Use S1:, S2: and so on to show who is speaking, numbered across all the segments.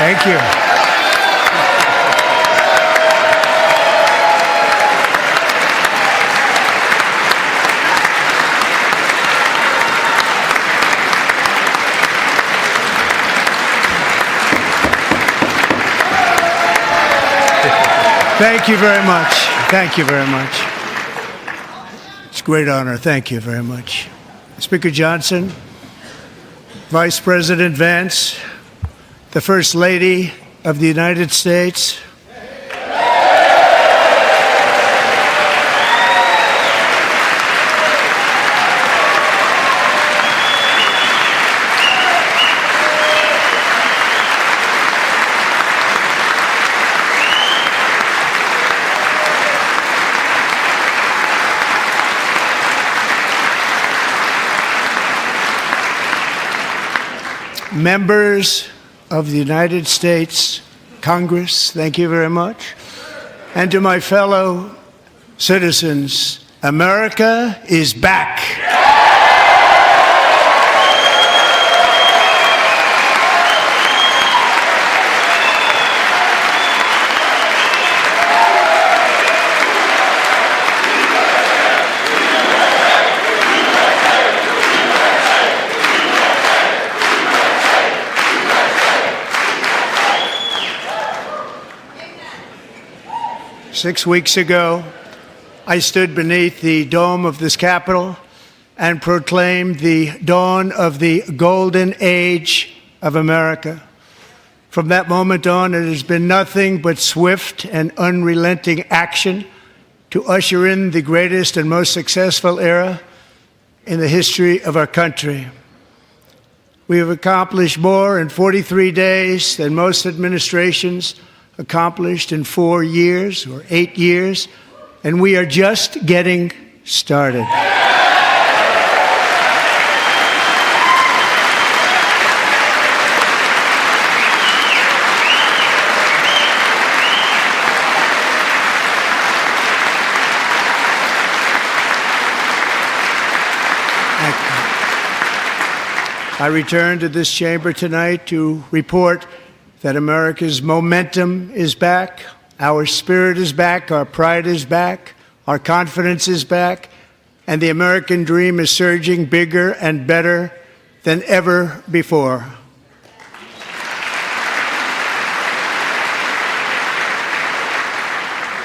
S1: Thank you. Thank you very much. Thank you very much. It's a great honor. Thank you very much. Speaker Johnson, Vice President Vance, the First Lady of the United States, members of the United States Congress, thank you very much. And to my fellow citizens, America is back. 6 weeks ago, I stood beneath the dome of this Capitol and proclaimed the dawn of the golden age of America. From that moment on, it has been nothing but swift and unrelenting action to usher in the greatest and most successful era in the history of our country. We have accomplished more in 43 days than most administrations accomplished in 4 years or 8 years, and we are just getting started. I return to this chamber tonight to report that America's momentum is back, our spirit is back, our pride is back, our confidence is back, and the American dream is surging bigger and better than ever before.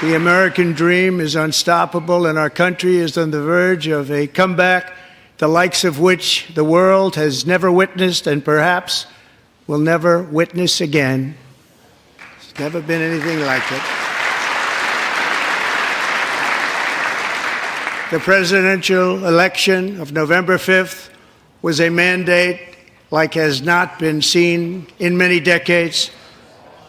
S1: The American dream is unstoppable, and our country is on the verge of a comeback, the likes of which the world has never witnessed and perhaps will never witness again. There's never been anything like it. The presidential election of November 5th was a mandate like has not been seen in many decades.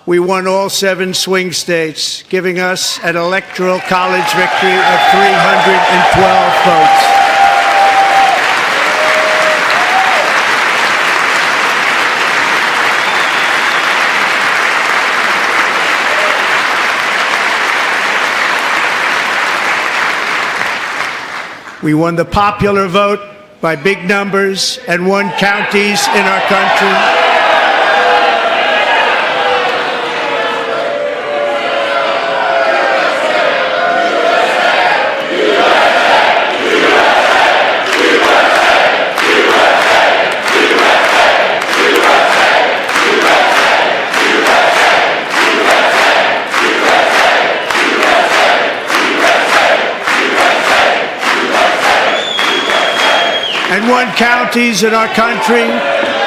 S1: We won all 7 swing states, giving us an electoral college victory of 312 votes. We won the popular vote by big numbers and won counties in our country. And won counties in our country,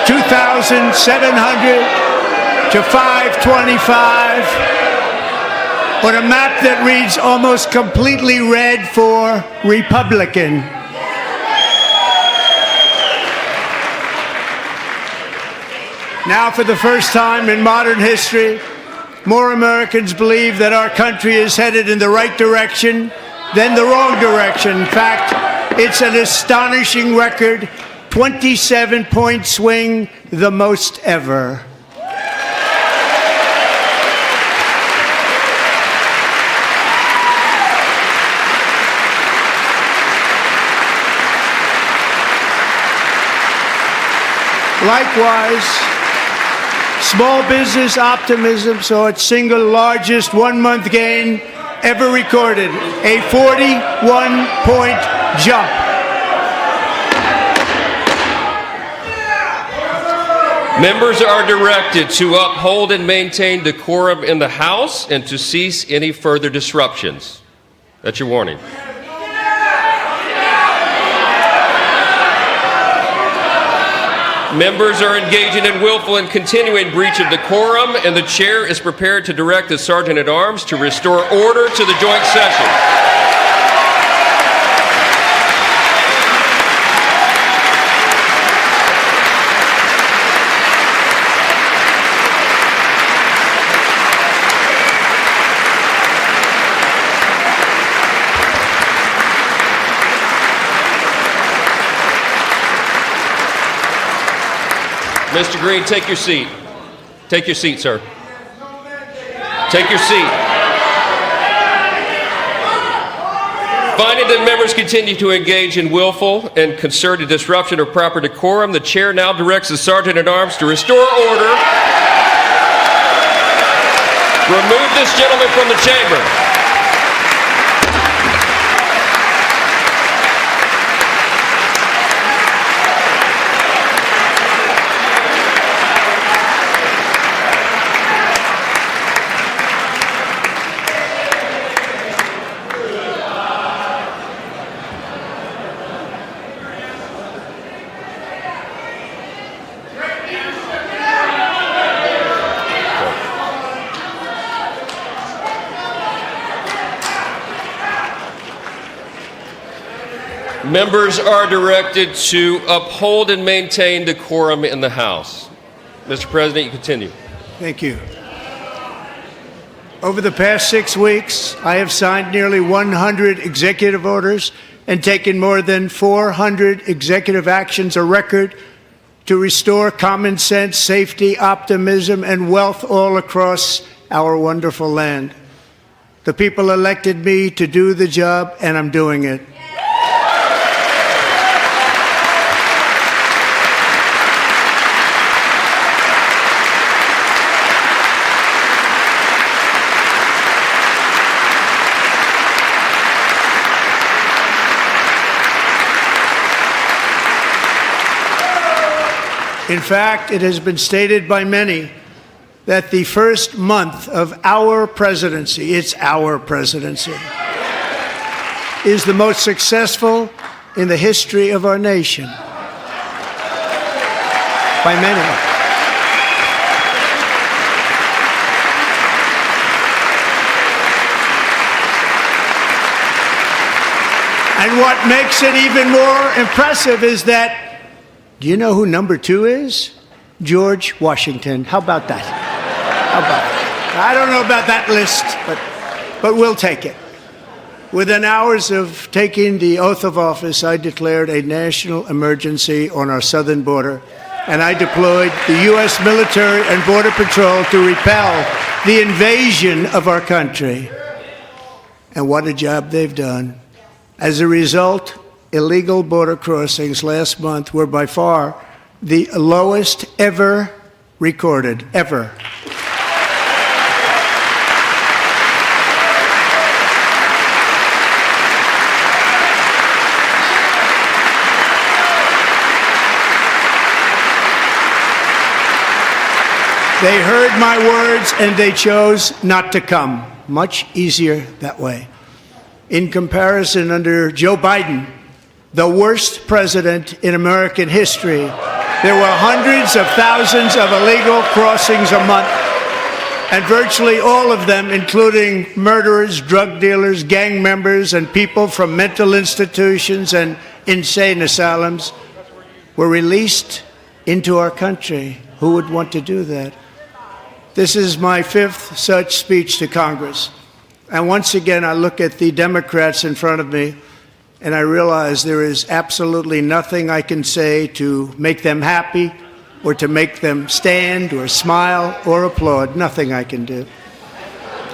S1: 2,700 to 525, on a map that reads almost completely red for Republican. Now, for the first time in modern history, more Americans believe that our country is headed in the right direction than the wrong direction. In fact, it's an astonishing record, 27-point swing, the most ever. Likewise, Small business optimism saw its single largest one-month gain ever recorded, a 41-point jump.
S2: Members are directed to uphold and maintain decorum in the House and to cease any further disruptions. That's your warning. Members are engaging in willful and continuing breach of decorum, and the chair is prepared to direct the Sergeant-at-Arms to restore order to the joint session. Mr. Green, take your seat. Take your seat, sir. Take your seat. Finding that members continue to engage in willful and concerted disruption of proper decorum, the chair now directs the Sergeant-at-Arms to restore order. Remove this gentleman from the chamber. Members are directed to uphold and maintain decorum in the House. Mr. President, you continue.
S1: Thank you. Over the past 6 weeks, I have signed nearly 100 executive orders and taken more than 400 executive actions, a record, to restore common sense, safety, optimism, and wealth all across our wonderful land. The people elected me to do the job, and I'm doing it. In fact, it has been stated by many that the first month of our presidency, it's our presidency, is the most successful in the history of our nation. By many. And what makes it even more impressive is that, do you know who number 2 is? George Washington. How about that? How about that? I don't know about that list, but we'll take it. Within hours of taking the oath of office, I declared a national emergency on our southern border, and I deployed the U.S. military and Border Patrol to repel the invasion of our country. And what a job they've done. As a result, illegal border crossings last month were by far the lowest ever recorded, ever. They heard my words and they chose not to come. Much easier that way. In comparison, under Joe Biden, the worst president in American history, there were hundreds of thousands of illegal crossings a month, and virtually all of them, including murderers, drug dealers, gang members, and people from mental institutions and insane asylums, were released into our country. Who would want to do that? This is my 5th such speech to Congress. And once again, I look at the Democrats in front of me, and I realize there is absolutely nothing I can say to make them happy or to make them stand or smile or applaud. Nothing I can do.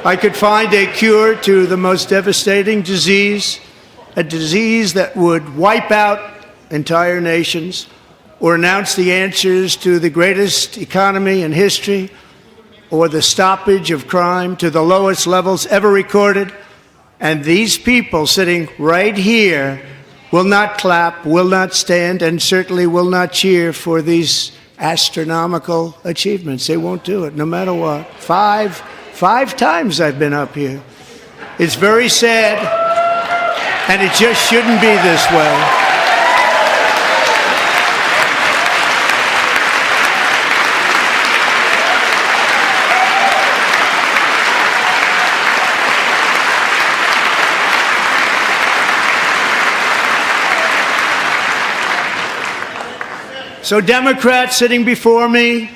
S1: I could find a cure to the most devastating disease, a disease that would wipe out entire nations, or announce the answers to the greatest economy in history or the stoppage of crime to the lowest levels ever recorded. And these people sitting right here will not clap, will not stand, and certainly will not cheer for these astronomical achievements. They won't do it, no matter what. Five times I've been up here. It's very sad, and it just shouldn't be this way. So Democrats sitting before me,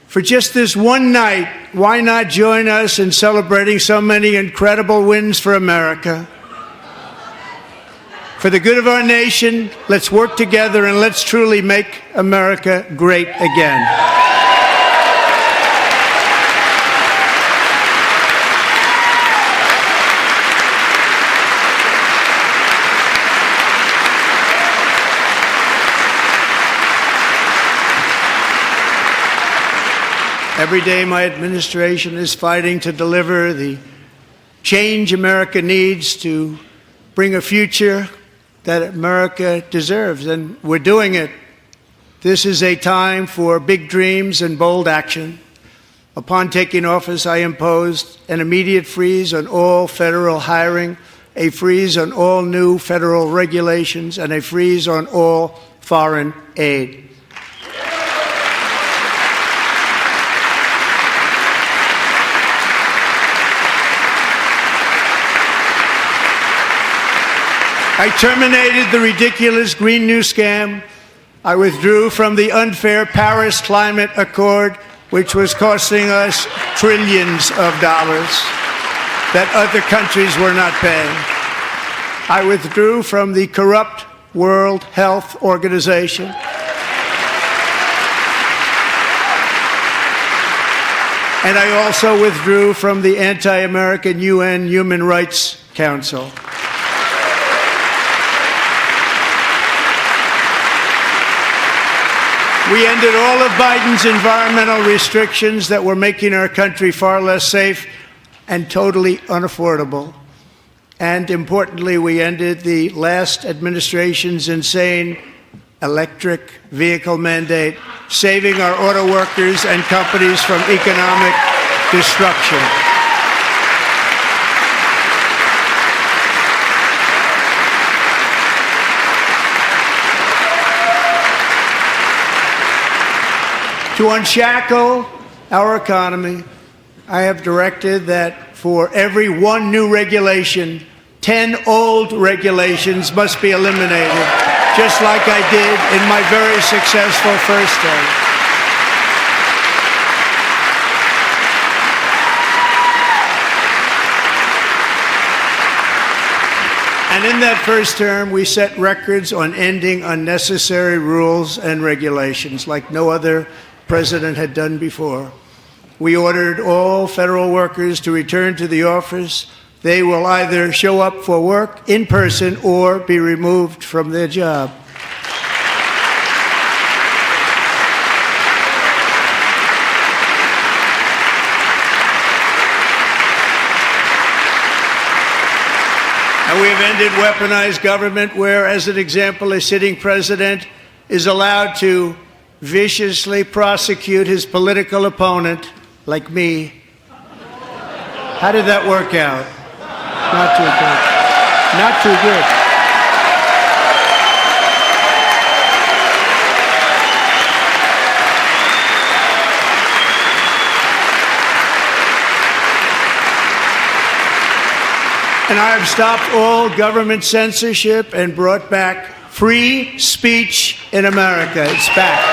S1: for just this one night, why not join us in celebrating so many incredible wins for America? For the good of our nation, let's work together and let's truly make America great again. Every day, my administration is fighting to deliver the change America needs to bring a future that America deserves, and we're doing it. This is a time for big dreams and bold action. Upon taking office, I imposed an immediate freeze on all federal hiring, a freeze on all new federal regulations, and a freeze on all foreign aid. I terminated the ridiculous Green New Scam. I withdrew from the unfair Paris Climate Accord, which was costing us trillions of dollars that other countries were not paying. I withdrew from the corrupt World Health Organization. And I also withdrew from the anti-American UN Human Rights Council. We ended all of Biden's environmental restrictions that were making our country far less safe and totally unaffordable. And importantly, we ended the last administration's insane electric vehicle mandate, saving our auto workers and companies from economic destruction. To unshackle our economy, I have directed that for every one new regulation, 10 old regulations must be eliminated, just like I did in my very successful first term. And in that first term, we set records on ending unnecessary rules and regulations like no other president had done before. We ordered all federal workers to return to the office. They will either show up for work in person or be removed from their job. And we have ended weaponized government where, as an example, a sitting president is allowed to viciously prosecute his political opponent, like me. How did that work out? Not too good. Not too good. And I have stopped all government censorship and brought back free speech in America. It's back.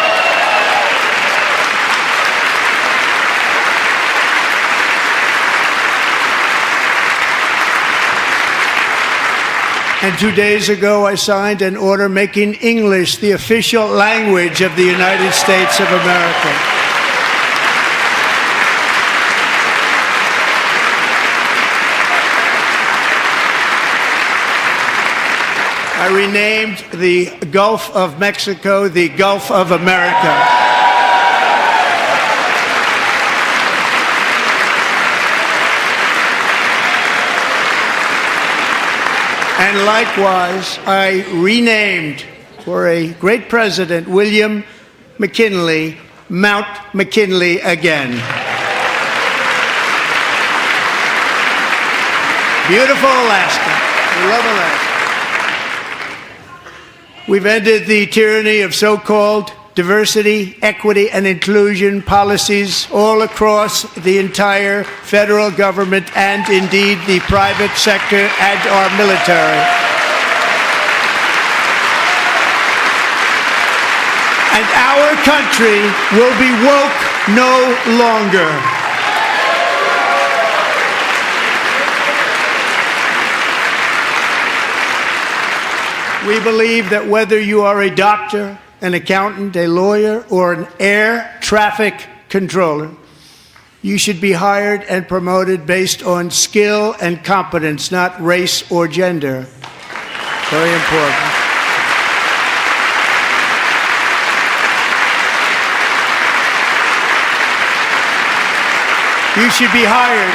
S1: And 2 days ago, I signed an order making English the official language of the United States of America. I renamed the Gulf of Mexico the Gulf of America. And likewise, I renamed, for a great president, William McKinley, Mount McKinley again. Beautiful Alaska. We love Alaska. We've ended the tyranny of so-called diversity, equity, and inclusion policies all across the entire federal government and indeed the private sector and our military. And our country will be woke no longer. We believe that whether you are a doctor, an accountant, a lawyer, or an air traffic controller, you should be hired and promoted based on skill and competence, not race or gender. Very important. You should be hired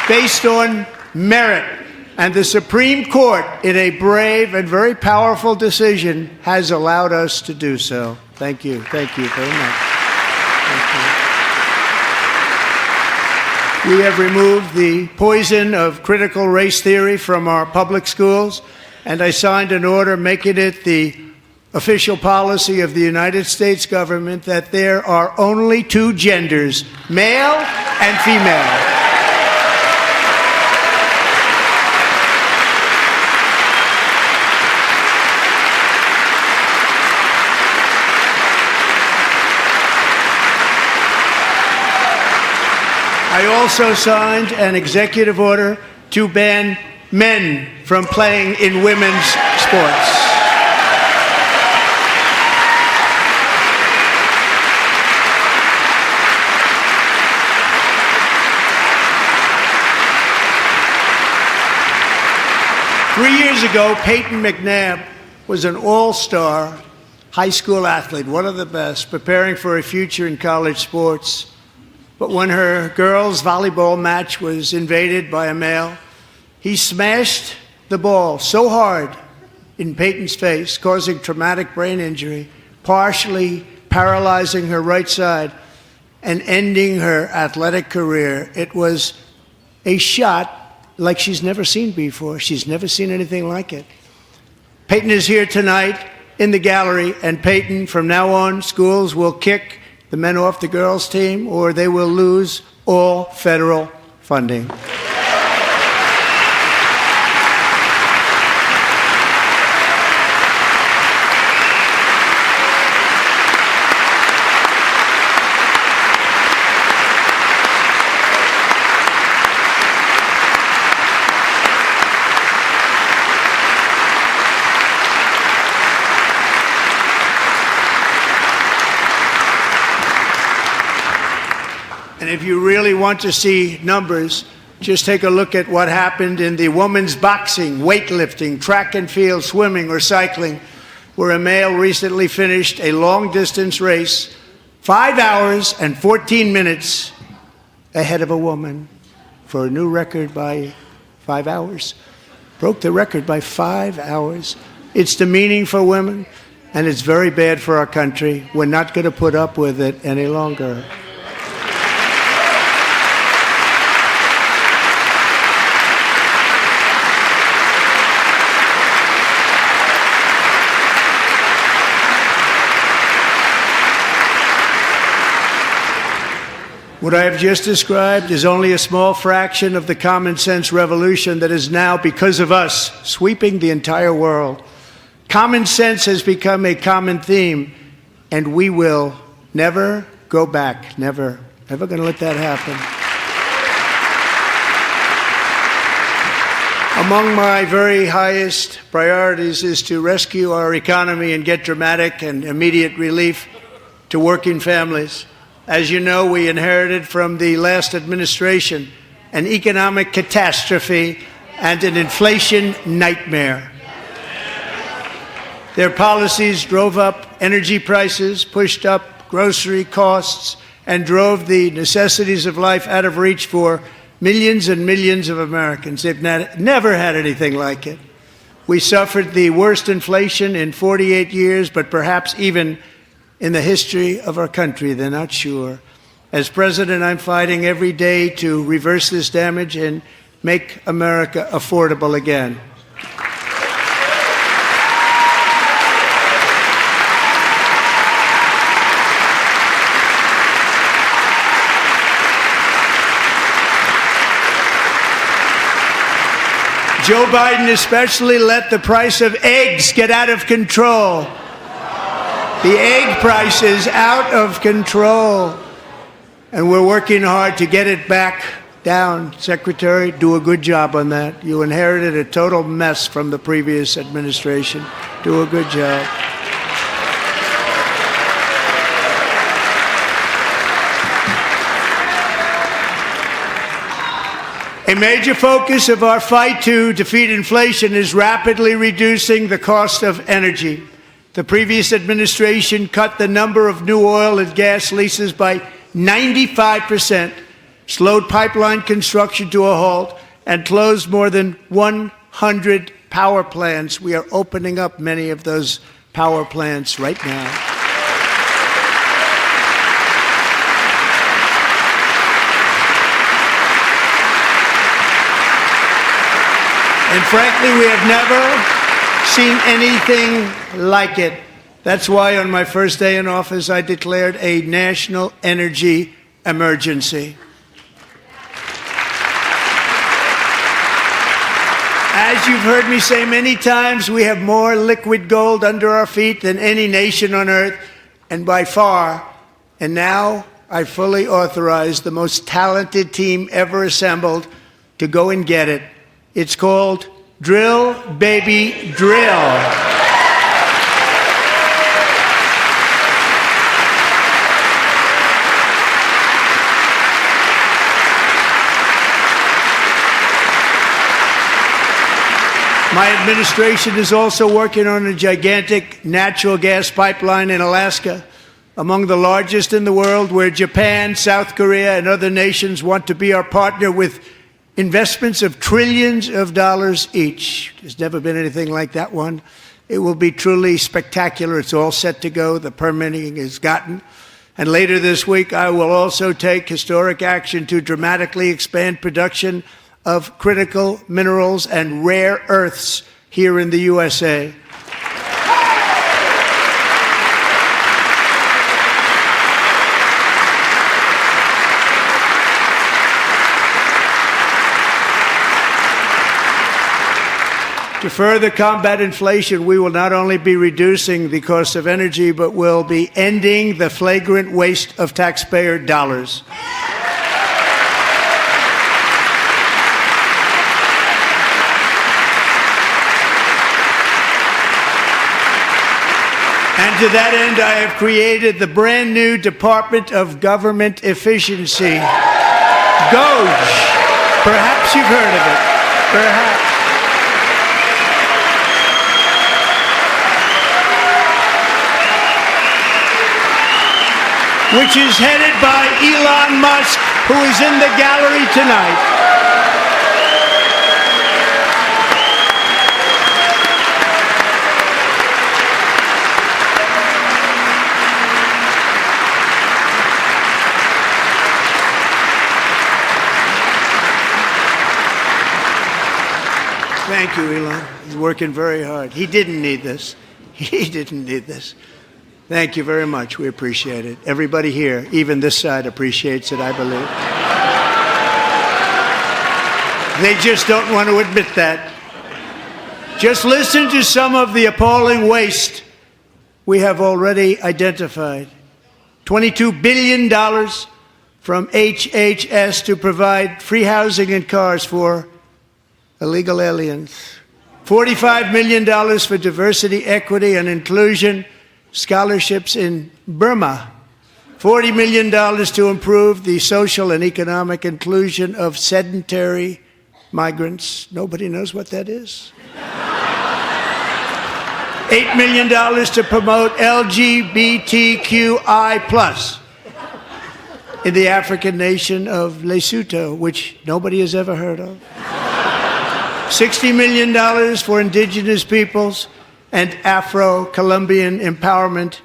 S1: based on merit. And the Supreme Court, in a brave and very powerful decision, has allowed us to do so. Thank you. Thank you very much. Thank you. We have removed the poison of critical race theory from our public schools, and I signed an order making it the official policy of the United States government that there are only two genders, male and female. I also signed an executive order to ban men from playing in women's sports. Three years ago, Peyton McNabb was an all-star high school athlete, one of the best, preparing for a future in college sports. But when her girls' volleyball match was invaded by a male, he smashed the ball so hard in Peyton's face, causing traumatic brain injury, partially paralyzing her right side, and ending her athletic career. It was a shot like she's never seen before. She's never seen anything like it. Peyton is here tonight in the gallery, and Peyton, from now on, schools will kick the men off the girls' team, or they will lose all federal funding. And if you really want to see numbers, just take a look at what happened in the women's boxing, weightlifting, track and field, swimming, or cycling, where a male recently finished a long-distance race 5 hours and 14 minutes ahead of a woman for a new record by 5 hours. Broke the record by 5 hours. It's demeaning for women, and it's very bad for our country. We're not going to put up with it any longer. What I have just described is only a small fraction of the common sense revolution that is now, because of us, sweeping the entire world. Common sense has become a common theme, and we will never go back. Never. Never going to let that happen. Among my very highest priorities is to rescue our economy and get dramatic and immediate relief to working families. As you know, we inherited from the last administration an economic catastrophe and an inflation nightmare. Their policies drove up energy prices, pushed up grocery costs, and drove the necessities of life out of reach for millions and millions of Americans. They've never had anything like it. We suffered the worst inflation in 48 years, but perhaps even in the history of our country. They're not sure. As president, I'm fighting every day to reverse this damage and make America affordable again. Joe Biden especially let the price of eggs get out of control. The egg price is out of control, and we're working hard to get it back down. Secretary, do a good job on that. You inherited a total mess from the previous administration. Do a good job. A major focus of our fight to defeat inflation is rapidly reducing the cost of energy. The previous administration cut the number of new oil and gas leases by 95%, slowed pipeline construction to a halt, and closed more than 100 power plants. We are opening up many of those power plants right now. And frankly, we have never seen anything like it. That's why on my first day in office, I declared a national energy emergency. As you've heard me say many times, we have more liquid gold under our feet than any nation on earth, and by far. And now I fully authorize the most talented team ever assembled to go and get it. It's called Drill, Baby, Drill. My administration is also working on a gigantic natural gas pipeline in Alaska, among the largest in the world, where Japan, South Korea, and other nations want to be our partner with investments of trillions of dollars each. There's never been anything like that one. It will be truly spectacular. It's all set to go. The permitting is gotten. And later this week, I will also take historic action to dramatically expand production of critical minerals and rare earths here in the USA. To further combat inflation, we will not only be reducing the cost of energy, but will be ending the flagrant waste of taxpayer dollars. And to that end, I have created the brand new Department of Government Efficiency, DOGE. Perhaps you've heard of it. Perhaps. Which is headed by Elon Musk, who is in the gallery tonight. Thank you, Elon. He's working very hard. He didn't need this. He didn't need this. Thank you very much. We appreciate it. Everybody here, even this side, appreciates it, I believe. They just don't want to admit that. Just listen to some of the appalling waste we have already identified. $22 billion from HHS to provide free housing and cars for illegal aliens. $45 million for diversity, equity, and inclusion scholarships in Burma. $40 million to improve the social and economic inclusion of sedentary migrants. Nobody knows what that is. $8 million to promote LGBTQI+ in the African nation of Lesotho, which nobody has ever heard of. $60 million for indigenous peoples and Afro-Colombian empowerment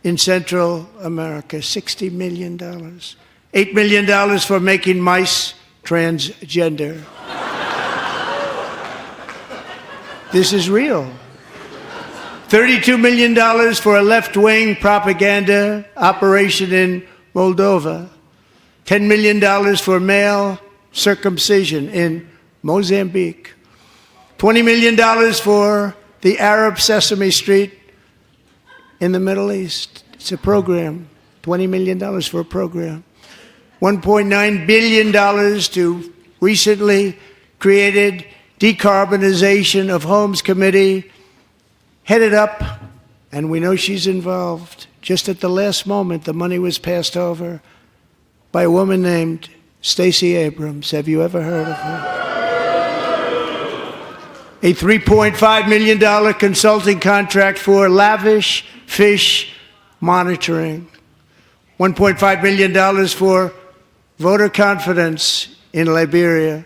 S1: in Central America. $60 million. $8 million for making mice transgender. This is real. $32 million for a left-wing propaganda operation in Moldova. $10 million for male circumcision in Mozambique. $20 million for the Arab Sesame Street in the Middle East. It's a program. $20 million for a program. $1.9 billion to recently created Decarbonization of Homes Committee, headed up, and we know she's involved. Just at the last moment, the money was passed over by a woman named Stacey Abrams. Have you ever heard of her? A $3.5 million consulting contract for lavish fish monitoring. $1.5 million for voter confidence in Liberia.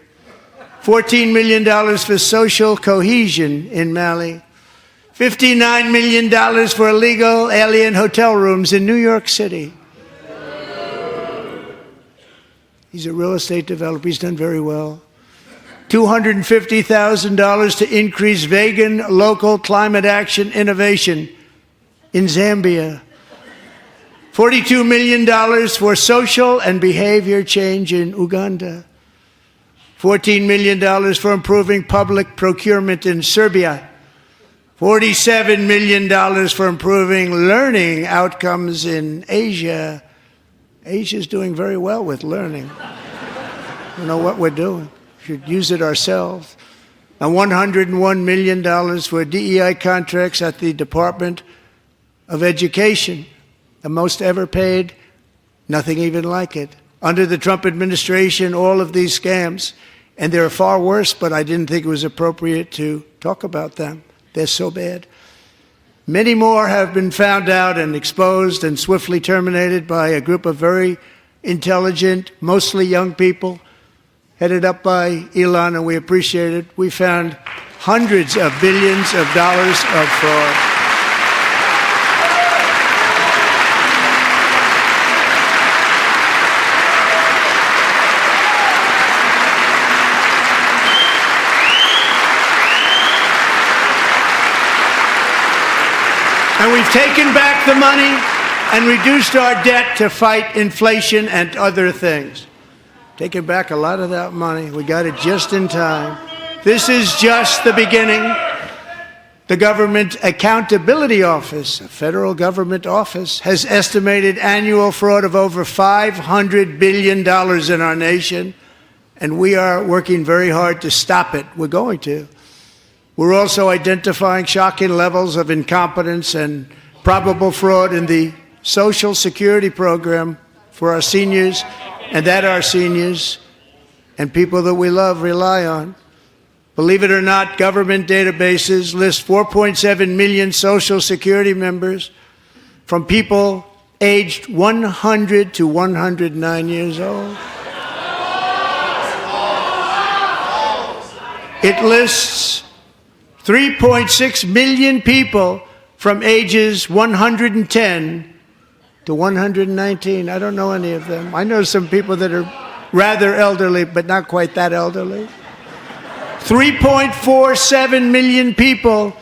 S1: $14 million for social cohesion in Mali. $59 million for illegal alien hotel rooms in New York City. He's a real estate developer. He's done very well. $250,000 to increase vegan local climate action innovation in Zambia. $42 million for social and behavior change in Uganda. $14 million for improving public procurement in Serbia. $47 million for improving learning outcomes in Asia. Asia's doing very well with learning. I don't know what we're doing. We should use it ourselves. And $101 million for DEI contracts at the Department of Education. The most ever paid, nothing even like it. Under the Trump administration, all of these scams, and they're far worse, but I didn't think it was appropriate to talk about them. They're so bad. Many more have been found out and exposed and swiftly terminated by a group of very intelligent, mostly young people, headed up by Elon, and we appreciate it. We found hundreds of billions of dollars of fraud. And we've taken back the money and reduced our debt to fight inflation and other things. Taken back a lot of that money. We got it just in time. This is just the beginning. The Government Accountability Office, a federal government office, has estimated annual fraud of over $500 billion in our nation, and we are working very hard to stop it. We're going to. We're also identifying shocking levels of incompetence and probable fraud in the Social Security program for our seniors, and that our seniors and people that we love rely on. Believe it or not, government databases list 4.7 million Social Security members from people aged 100 to 109 years old. It lists 3.6 million people from ages 110 to 119. I don't know any of them. I know some people that are rather elderly, but not quite that elderly. 3.47 million people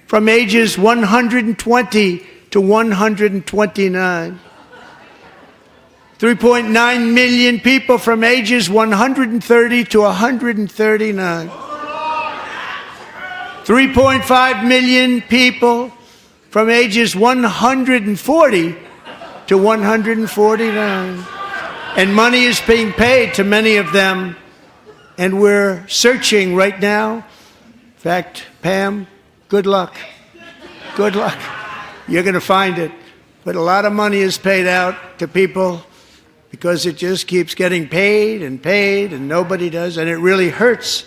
S1: from ages 120 to 129. 3.9 million people from ages 130 to 139. 3.5 million people from ages 140 to 149. And money is being paid to many of them, and we're searching right now. In fact, Pam, good luck. Good luck. You're going to find it. But a lot of money is paid out to people because it just keeps getting paid and nobody does, and it really hurts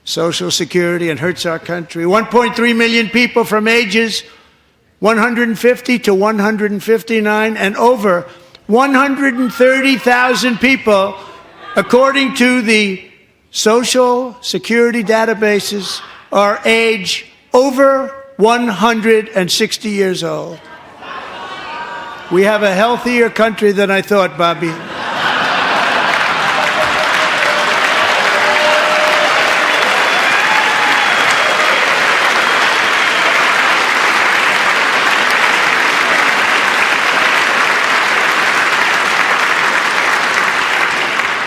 S1: Social Security and hurts our country. 1.3 million people from ages 150 to 159, and over 130,000 people, according to the Social Security databases, are age over 160 years old. We have a healthier country than I thought, Bobby.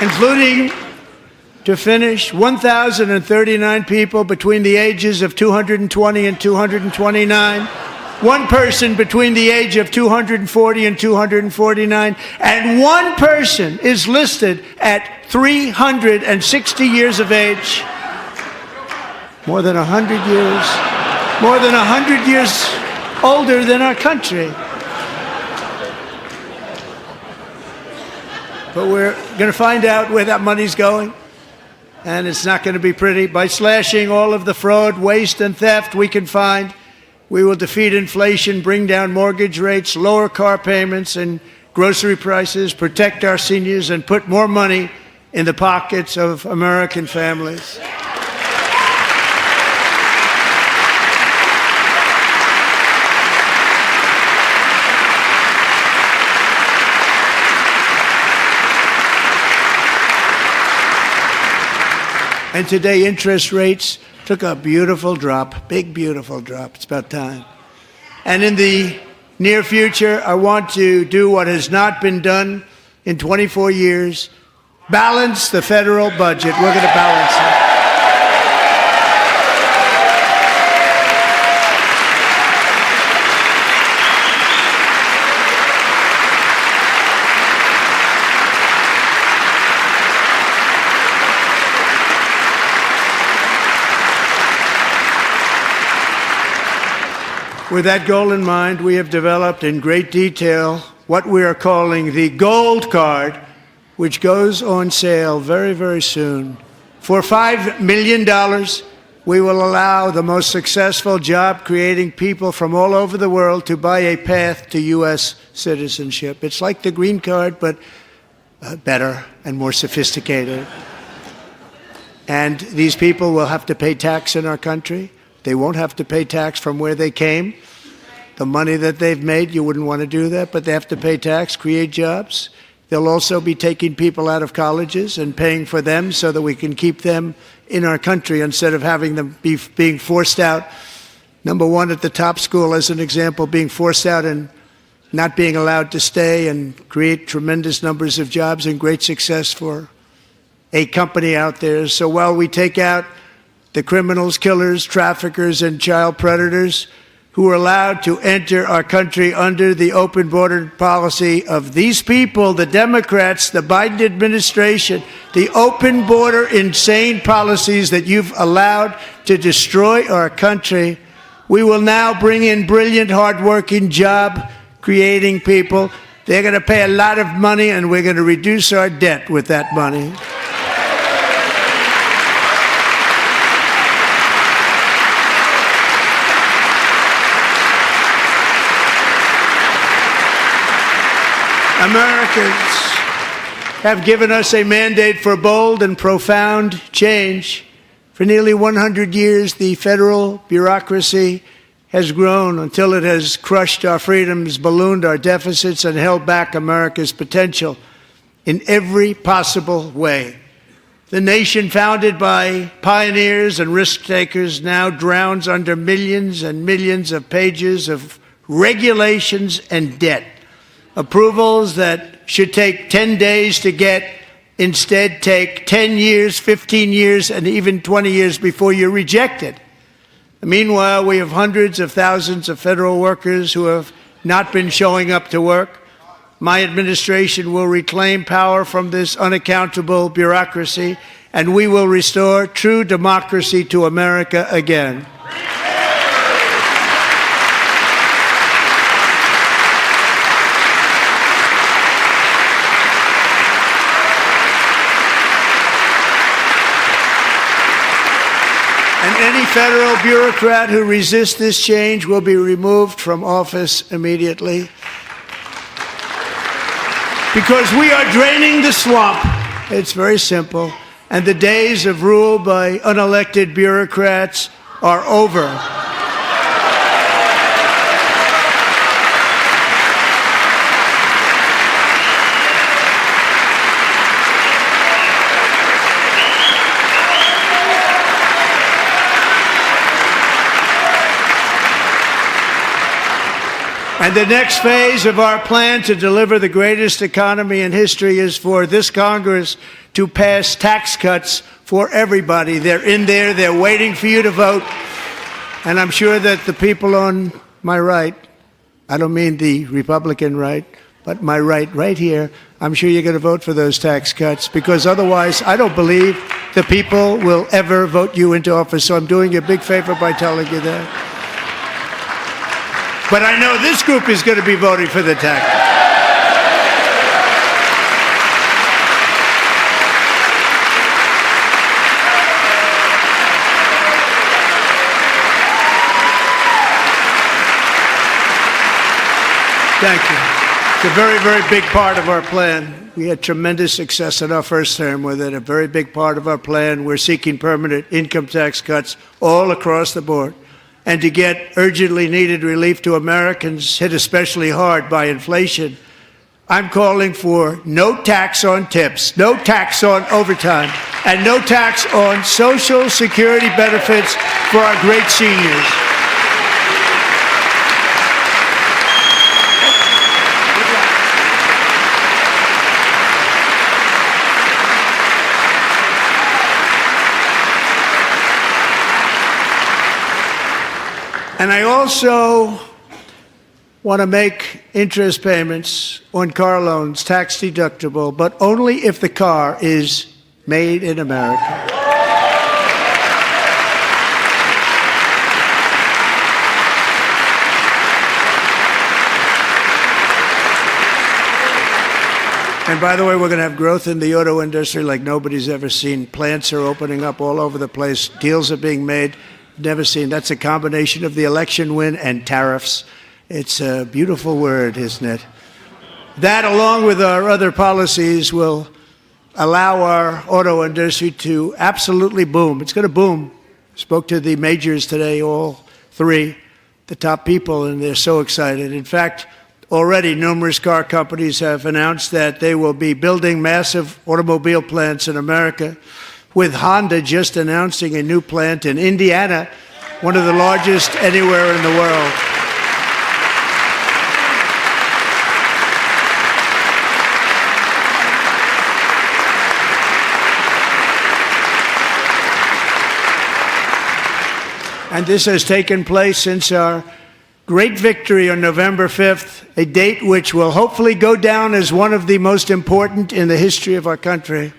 S1: Including, to finish, 1,039 people between the ages of 220 and 229, one person between the age of 240 and 249, and one person is listed at 360 years of age. More than 100 years older than our country. But we're going to find out where that money's going, and it's not going to be pretty. By slashing all of the fraud, waste, and theft we can find, we will defeat inflation, bring down mortgage rates, lower car payments and grocery prices, protect our seniors, and put more money in the pockets of American families. And today, interest rates took a beautiful drop, big, beautiful drop. It's about time. And in the near future, I want to do what has not been done in 24 years, balance the federal budget. We're going to balance it. With that goal in mind, we have developed in great detail what we are calling the Gold Card, which goes on sale very, very soon. For $5 million, we will allow the most successful job-creating people from all over the world to buy a path to U.S. citizenship. It's like the green card, but better and more sophisticated. And these people will have to pay tax in our country. They won't have to pay tax from where they came. The money that they've made, you wouldn't want to do that, but they have to pay tax, create jobs. They'll also be taking people out of colleges and paying for them so that we can keep them in our country instead of having them being forced out. Number one, at the top school, as an example, being forced out and not being allowed to stay and create tremendous numbers of jobs and great success for a company out there. So while we take out the criminals, killers, traffickers, and child predators who are allowed to enter our country under the open border policy of these people, the Democrats, the Biden administration, the open border insane policies that you've allowed to destroy our country, we will now bring in brilliant, hardworking, job-creating people. They're going to pay a lot of money, and we're going to reduce our debt with that money. Americans have given us a mandate for bold and profound change. For nearly 100 years, the federal bureaucracy has grown until it has crushed our freedoms, ballooned our deficits, and held back America's potential in every possible way. The nation founded by pioneers and risk-takers now drowns under millions and millions of pages of regulations and debt. Approvals that should take 10 days to get instead take 10 years, 15 years, and even 20 years before you're rejected. Meanwhile, we have hundreds of thousands of federal workers who have not been showing up to work. My administration will reclaim power from this unaccountable bureaucracy, and we will restore true democracy to America again. federal bureaucrat who resists this change will be removed from office immediately. Because we are draining the swamp. It's very simple. And the days of rule by unelected bureaucrats are over. And the next phase of our plan to deliver the greatest economy in history is for this Congress to pass tax cuts for everybody. They're in there. They're waiting for you to vote. And I'm sure that the people on my right, I don't mean the Republican right, but my right here, I'm sure you're going to vote for those tax cuts, because otherwise I don't believe the people will ever vote you into office. So I'm doing you a big favor by telling you that. But I know this group is going to be voting for the tax. Thank you. It's a very, very big part of our plan. We had tremendous success in our first term with it. A very big part of our plan. We're seeking permanent income tax cuts all across the board. And to get urgently needed relief to Americans hit especially hard by inflation, I'm calling for no tax on tips, no tax on overtime, and no tax on Social Security benefits for our great seniors. And I also want to make interest payments on car loans tax deductible, but only if the car is made in America. And by the way, we're going to have growth in the auto industry like nobody's ever seen. Plants are opening up all over the place. Deals are being made. Never seen. That's a combination of the election win and tariffs. It's a beautiful word, isn't it? That, along with our other policies, will allow our auto industry to absolutely boom. It's going to boom. Spoke to the majors today, all three, the top people, and they're so excited. In fact, already numerous car companies have announced that they will be building massive automobile plants in America, with Honda just announcing a new plant in Indiana, one of the largest anywhere in the world. And this has taken place since our great victory on November 5th, a date which will hopefully go down as one of the most important in the history of our country.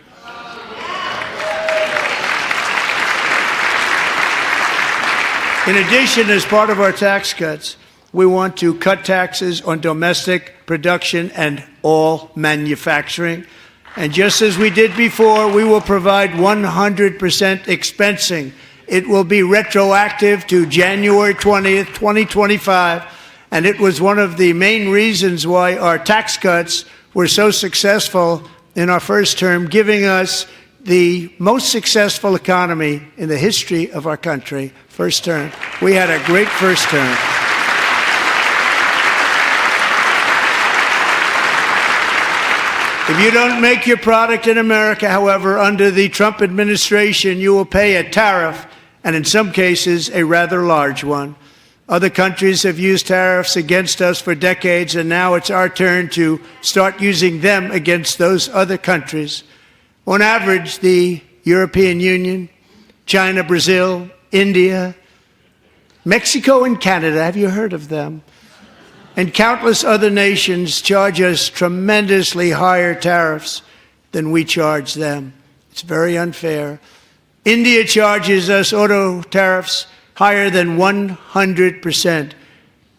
S1: In addition, as part of our tax cuts, we want to cut taxes on domestic production and all manufacturing. And just as we did before, we will provide 100% expensing. It will be retroactive to January 20th, 2025. And it was one of the main reasons why our tax cuts were so successful in our first term, giving us the most successful economy in the history of our country. First term. We had a great first term. If you don't make your product in America, however, under the Trump administration, you will pay a tariff, and in some cases, a rather large one. Other countries have used tariffs against us for decades, and now it's our turn to start using them against those other countries. On average, the European Union, China, Brazil, India, Mexico, and Canada, have you heard of them? And countless other nations charge us tremendously higher tariffs than we charge them. It's very unfair. India charges us auto tariffs higher than 100%.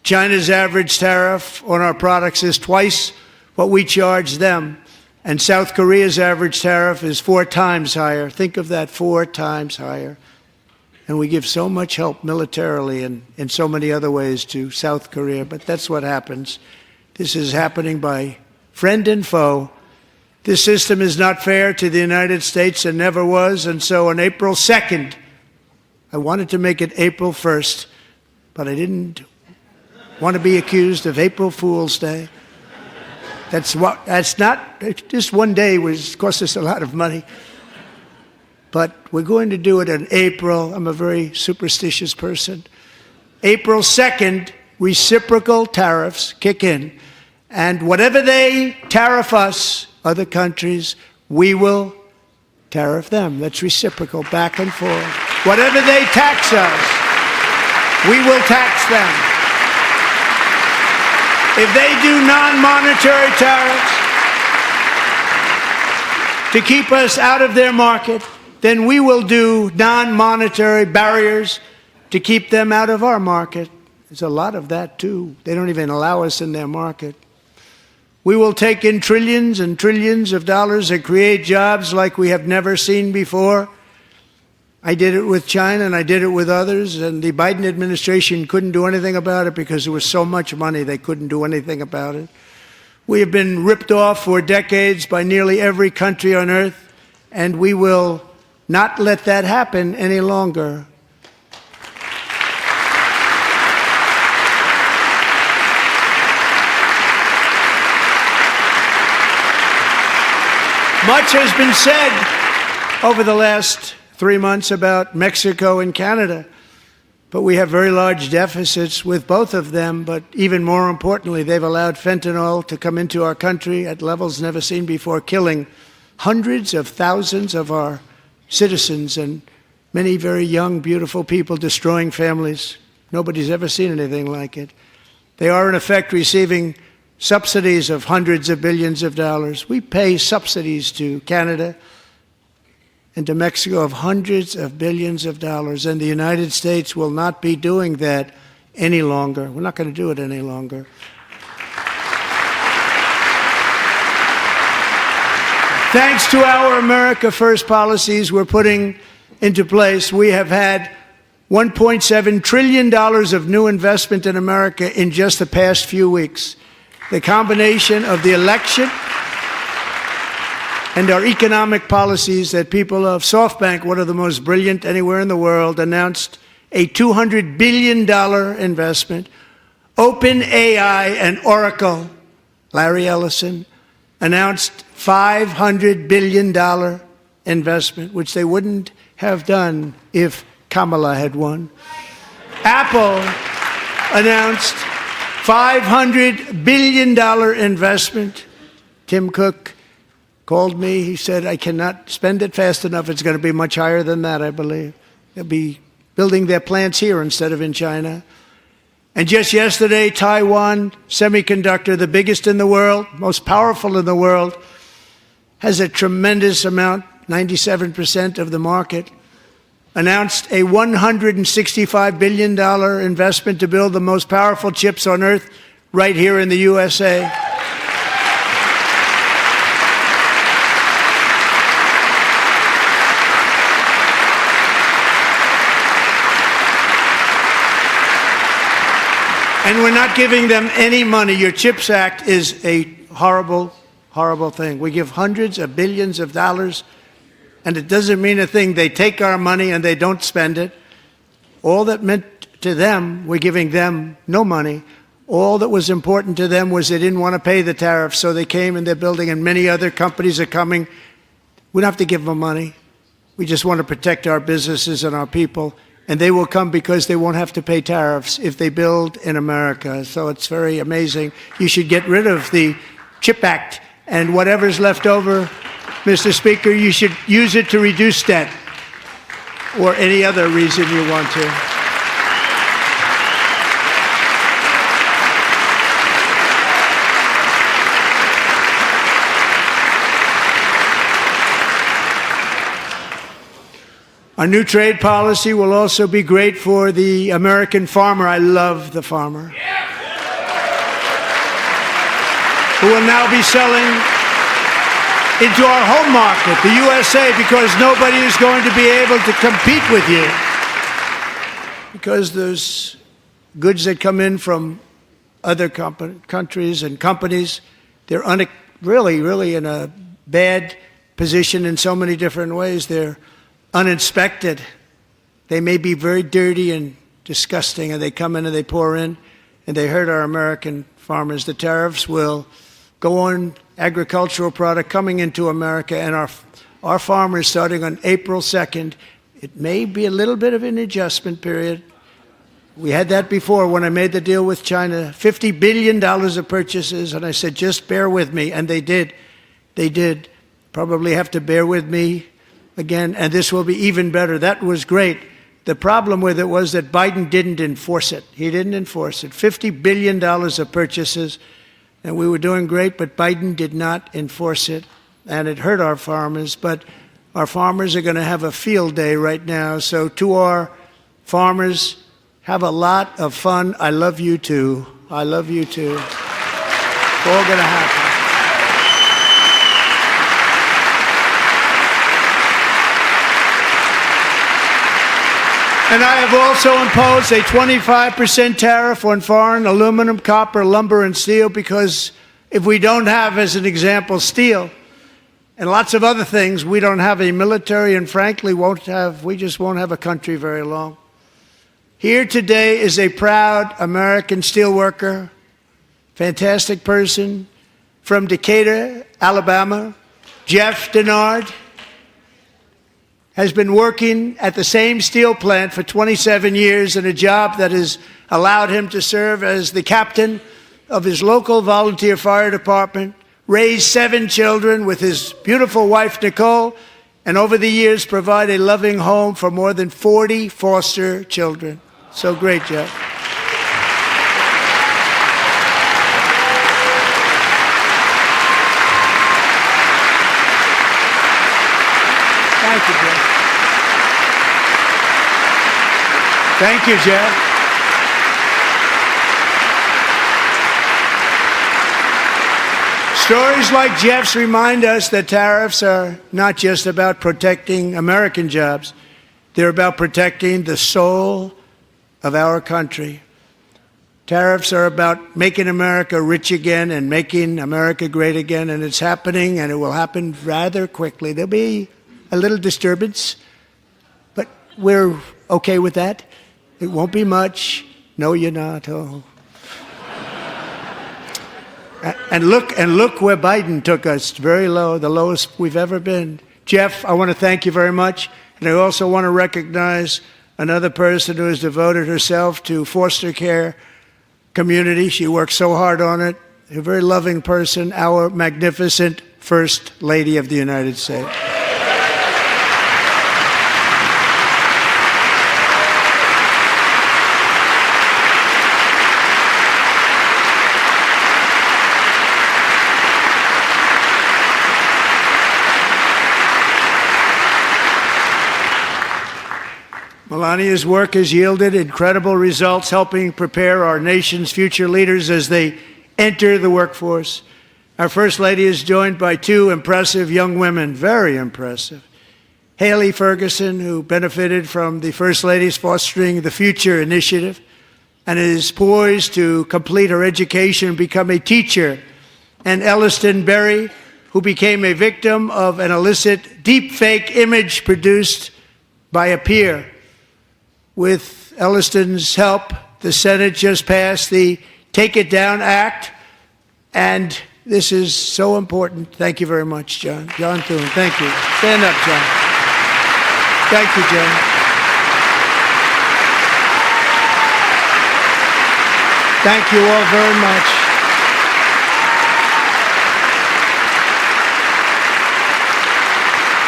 S1: China's average tariff on our products is twice what we charge them. And South Korea's average tariff is 4 times higher. Think of that, 4 times higher. And we give so much help militarily and in so many other ways to South Korea, but that's what happens. This is happening by friend and foe. This system is not fair to the United States and never was, and so on April 2nd, I wanted to make it April 1st, but I didn't want to be accused of April Fool's Day. That's not, just one day cost us a lot of money. But we're going to do it in April. I'm a very superstitious person. April 2nd, reciprocal tariffs kick in. And whatever they tariff us, other countries, we will tariff them. That's reciprocal, back and forth. Whatever they tax us, we will tax them. If they do non-monetary tariffs to keep us out of their market, then we will do non-monetary barriers to keep them out of our market. There's a lot of that, too. They don't even allow us in their market. We will take in trillions and trillions of dollars and create jobs like we have never seen before. I did it with China and I did it with others, and the Biden administration couldn't do anything about it because there was so much money they couldn't do anything about it. We have been ripped off for decades by nearly every country on earth, and we will not let that happen any longer. Much has been said over the last 3 months about Mexico and Canada, but we have very large deficits with both of them. But even more importantly, they've allowed fentanyl to come into our country at levels never seen before, killing hundreds of thousands of our citizens and many very young, beautiful people, destroying families. Nobody's ever seen anything like it. They are, in effect, receiving subsidies of hundreds of billions of dollars. We pay subsidies to Canada and to Mexico of hundreds of billions of dollars, and the United States will not be doing that any longer. We're not going to do it any longer. Thanks to our America First policies we're putting into place, we have had $1.7 trillion of new investment in America in just the past few weeks. The combination of the election and our economic policies that people of SoftBank, one of the most brilliant anywhere in the world, announced a $200 billion investment. OpenAI and Oracle, Larry Ellison, announced $500 billion investment, which they wouldn't have done if Kamala had won. Apple announced $500 billion investment. Tim Cook called me. He said, I cannot spend it fast enough. It's going to be much higher than that, I believe. They'll be building their plants here instead of in China. And just yesterday, Taiwan Semiconductor, the biggest in the world, most powerful in the world, has a tremendous amount, 97% of the market, announced a $165 billion investment to build the most powerful chips on earth right here in the USA. And we're not giving them any money. Your CHIPS Act is a horrible, horrible thing. We give hundreds of billions of dollars, and it doesn't mean a thing. They take our money and they don't spend it. All that meant to them, we're giving them no money. All that was important to them was they didn't want to pay the tariffs, so they came and they're building, and many other companies are coming. We don't have to give them money. We just want to protect our businesses and our people. And they will come because they won't have to pay tariffs if they build in America. So it's very amazing. You should get rid of the CHIP Act, and whatever's left over, Mr. Speaker, you should use it to reduce debt or any other reason you want to. Our new trade policy will also be great for the American farmer. I love the farmer. Who will now be selling into our home market, the USA, because nobody is going to be able to compete with you. because there's goods that come in from other countries and companies. They're really in a bad position in so many different ways. They're uninspected. They may be very dirty and disgusting, and they come in and they pour in, and they hurt our American farmers. The tariffs will go on agricultural product coming into America, and our farmers, starting on April 2nd, it may be a little bit of an adjustment period. We had that before when I made the deal with China, $50 billion of purchases, and I said, just bear with me, and they did. They did. Probably have to bear with me again, and this will be even better. That was great. The problem with it was that Biden didn't enforce it. He didn't enforce it. $50 billion of purchases, and we were doing great, but Biden did not enforce it, and it hurt our farmers. But our farmers are going to have a field day right now. So to our farmers, have a lot of fun. I love you too. I love you too. It's all going to happen. And I have also imposed a 25% tariff on foreign aluminum, copper, lumber, and steel, because if we don't have, as an example, steel and lots of other things, we don't have a military, and frankly, we just won't have a country very long. Here today is a proud American steelworker, fantastic person from Decatur, Alabama, Jeff Denard. Has been working at the same steel plant for 27 years in a job that has allowed him to serve as the captain of his local volunteer fire department, raise 7 children with his beautiful wife, Nicole, and over the years provide a loving home for more than 40 foster children. So great, Jeff. Thank you, Jeff. Thank you, Jeff. Stories like Jeff's remind us that tariffs are not just about protecting American jobs. They're about protecting the soul of our country. Tariffs are about making America rich again and making America great again, and it's happening, and it will happen rather quickly. There'll be a little disturbance, but we're okay with that. It won't be much. No, you're not. Oh. And look where Biden took us. Very low, the lowest we've ever been. Jeff, I want to thank you very much. And I also want to recognize another person who has devoted herself to foster care community. She works so hard on it. A very loving person, our magnificent First Lady of the United States. Melania's work has yielded incredible results, helping prepare our nation's future leaders as they enter the workforce. Our First Lady is joined by 2 impressive young women, very impressive. Haley Ferguson, who benefited from the First Lady's Fostering the Future initiative and is poised to complete her education and become a teacher. And Elliston Berry, who became a victim of an illicit deepfake image produced by a peer. With Elliston's help, the Senate just passed the Take It Down Act, and this is so important. Thank you very much, John. John Thune, thank you. Stand up, John. Thank you, John. Thank you all very much.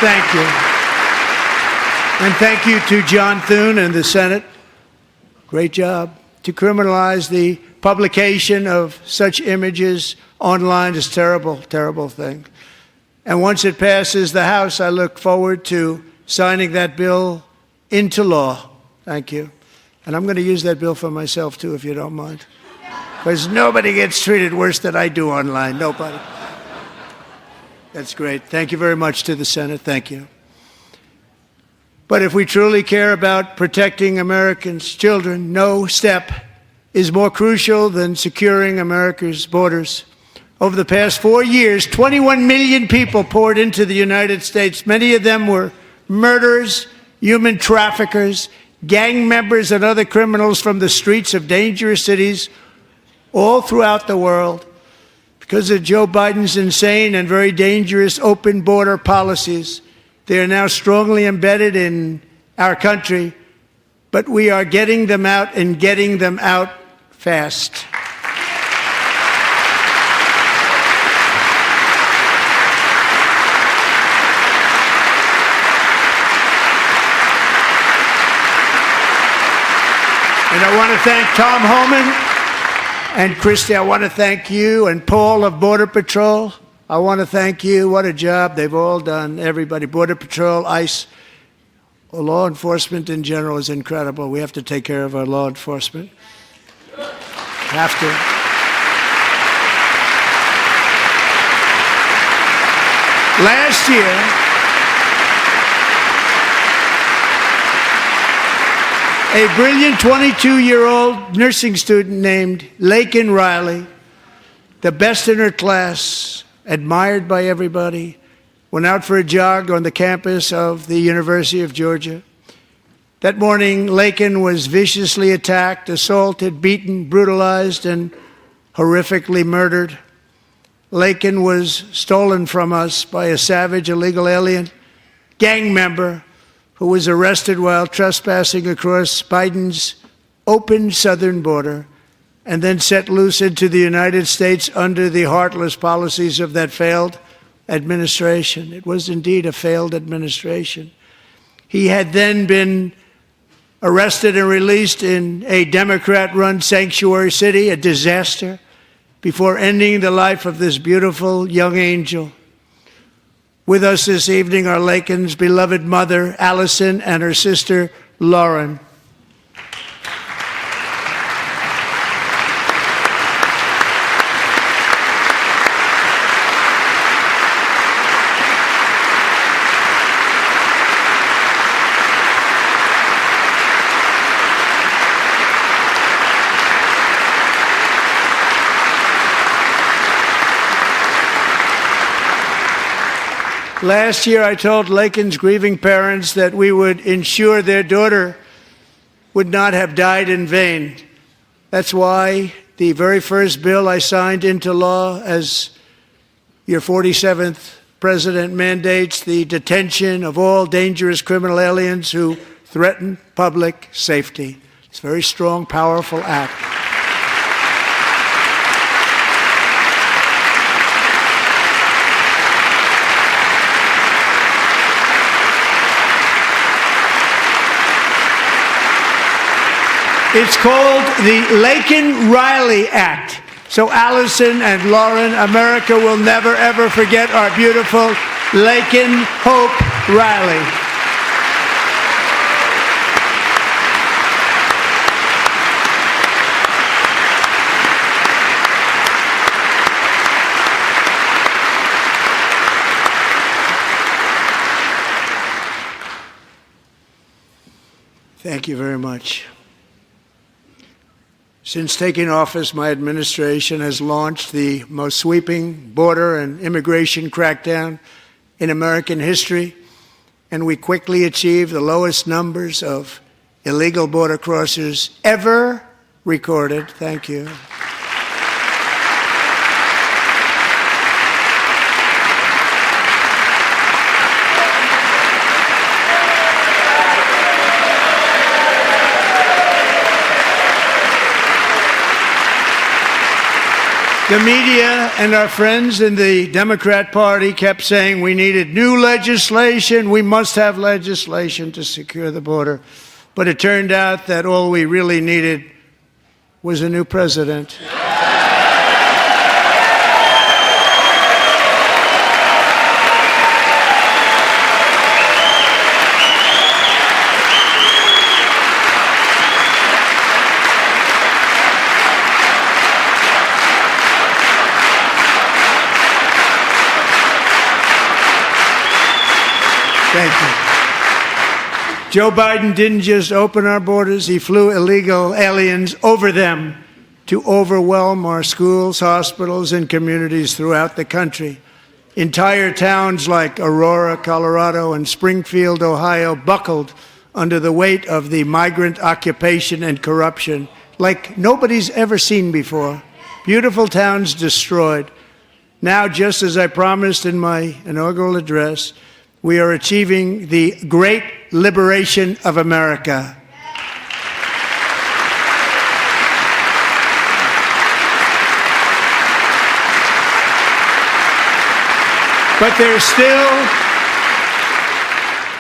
S1: Thank you. And thank you to John Thune and the Senate. Great job. To criminalize the publication of such images online is a terrible, terrible thing. And once it passes the House, I look forward to signing that bill into law. Thank you. And I'm going to use that bill for myself, too, if you don't mind. Because nobody gets treated worse than I do online. Nobody. That's great. Thank you very much to the Senate. Thank you. But if we truly care about protecting Americans' children, no step is more crucial than securing America's borders. Over the past 4 years, 21 million people poured into the United States. Many of them were murderers, human traffickers, gang members, and other criminals from the streets of dangerous cities all throughout the world. Because of Joe Biden's insane and very dangerous open border policies, they are now strongly embedded in our country, but we are getting them out and getting them out fast. And I want to thank Tom Homan and Christy. I want to thank you and Paul of Border Patrol. I want to thank you. What a job they've all done, everybody. Border Patrol, ICE, law enforcement in general is incredible. We have to take care of our law enforcement. Have to. Last year, a brilliant 22-year-old nursing student named Laken Riley, the best in her class, admired by everybody, went out for a jog on the campus of the University of Georgia. That morning, Laken was viciously attacked, assaulted, beaten, brutalized, and horrifically murdered. Laken was stolen from us by a savage illegal alien gang member who was arrested while trespassing across Biden's open southern border and then set loose into the United States under the heartless policies of that failed administration. It was indeed a failed administration. He had then been arrested and released in a Democrat-run sanctuary city, a disaster, before ending the life of this beautiful young angel. With us this evening are Laken's beloved mother, Allison, and her sister, Lauren. Last year, I told Laken's grieving parents that we would ensure their daughter would not have died in vain. That's why the very first bill I signed into law as your 47th president mandates the detention of all dangerous criminal aliens who threaten public safety. It's a very strong, powerful act. It's called the Laken-Riley Act. So Allison and Lauren, America will never, ever forget our beautiful Laken Hope Riley. Thank you very much. Since taking office, my administration has launched the most sweeping border and immigration crackdown in American history, and we quickly achieved the lowest numbers of illegal border crossers ever recorded. Thank you. The media and our friends in the Democrat Party kept saying we needed new legislation, we must have legislation to secure the border. But it turned out that all we really needed was a new president. Thank you. Joe Biden didn't just open our borders, he flew illegal aliens over them to overwhelm our schools, hospitals, and communities throughout the country. Entire towns like Aurora, Colorado, and Springfield, Ohio, buckled under the weight of the migrant occupation and corruption like nobody's ever seen before. Beautiful towns destroyed. Now, just as I promised in my inaugural address, we are achieving the great liberation of America. But there still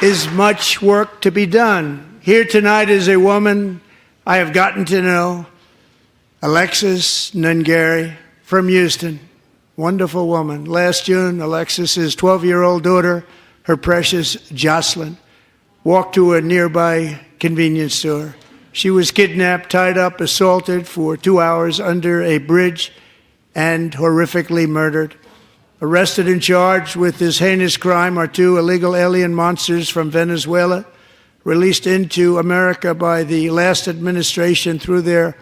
S1: is much work to be done. Here tonight is a woman I have gotten to know, Alexis Nungari from Houston. Wonderful woman. Last June, Alexis's 12-year-old daughter, her precious Jocelyn, walked to a nearby convenience store. She was kidnapped, tied up, assaulted for 2 hours under a bridge, and horrifically murdered. Arrested and charged with this heinous crime are two illegal alien monsters from Venezuela, released into America by the last administration through their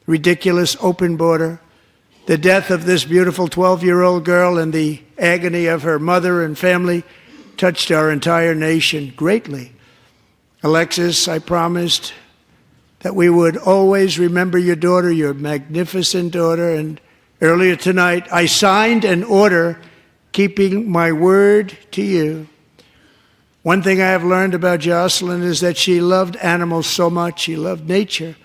S1: ridiculous open border. The death of this beautiful 12-year-old girl and the agony of her mother and family touched our entire nation greatly. Alexis, I promised that we would always remember your daughter, your magnificent daughter, and earlier tonight, I signed an order keeping my word to you. One thing I have learned about Jocelyn is that she loved animals so much. She loved nature.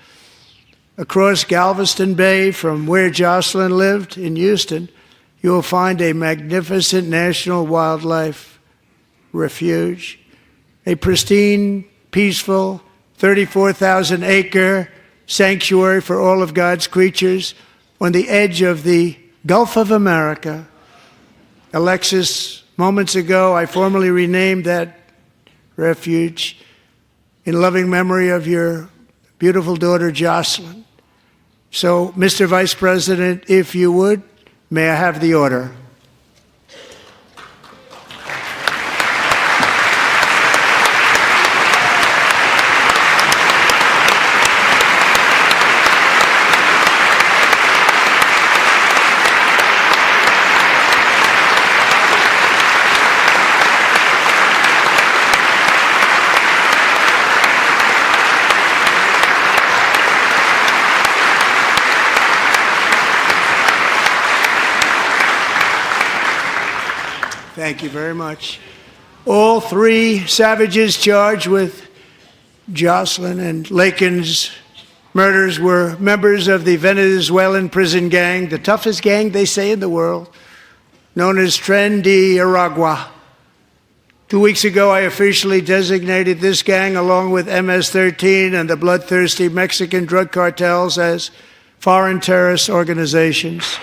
S1: Across Galveston Bay, from where Jocelyn lived in Houston, you will find a magnificent national wildlife refuge, a pristine, peaceful, 34,000-acre sanctuary for all of God's creatures on the edge of the Gulf of America. Alexis, moments ago, I formally renamed that refuge in loving memory of your beautiful daughter, Jocelyn. So, Mr. Vice President, if you would, may I have the order? Thank you very much. All three savages charged with Jocelyn and Lakin's murders were members of the Venezuelan prison gang, the toughest gang, they say, in the world, known as Tren de Aragua. 2 weeks ago, I officially designated this gang, along with MS-13 and the bloodthirsty Mexican drug cartels, as foreign terrorist organizations.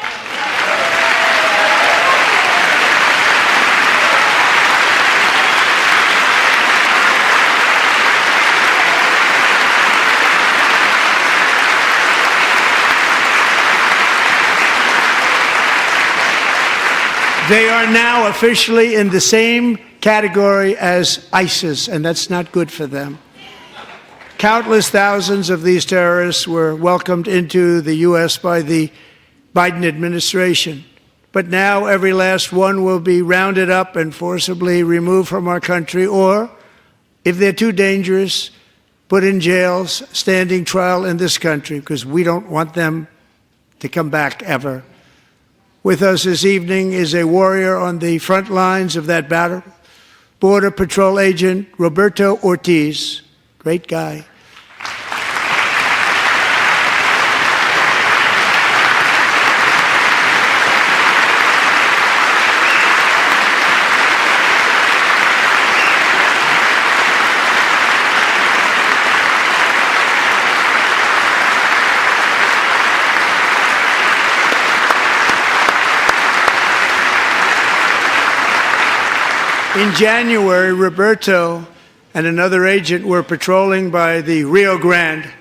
S1: They are now officially in the same category as ISIS, and that's not good for them. Countless thousands of these terrorists were welcomed into the U.S. by the Biden administration. But now every last one will be rounded up and forcibly removed from our country, or, if they're too dangerous, put in jails, standing trial in this country, because we don't want them to come back ever. With us this evening is a warrior on the front lines of that battle, Border Patrol Agent Roberto Ortiz. Great guy. In January, Roberto and another agent were patrolling by the Rio Grande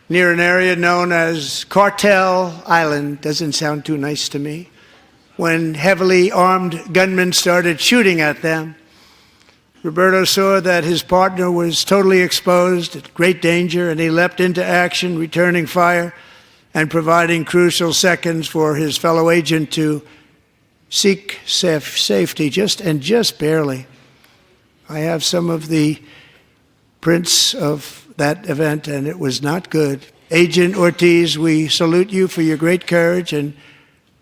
S1: near an area known as Cartel Island. Doesn't sound too nice to me. When heavily armed gunmen started shooting at them. Roberto saw that his partner was totally exposed, at great danger, and he leapt into action, returning fire and providing crucial seconds for his fellow agent to seek safety, just barely. I have some of the prints of that event, and it was not good. Agent Ortiz, we salute you for your great courage and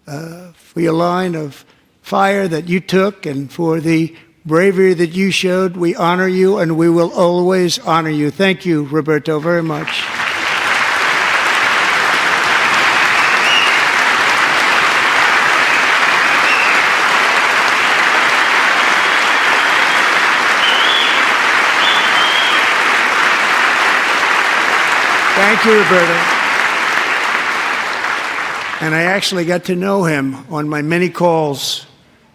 S1: for your line of fire that you took and for the bravery that you showed. We honor you, and we will always honor you. Thank you, Roberto, very much. Thank you, Roberto. And I actually got to know him on my many calls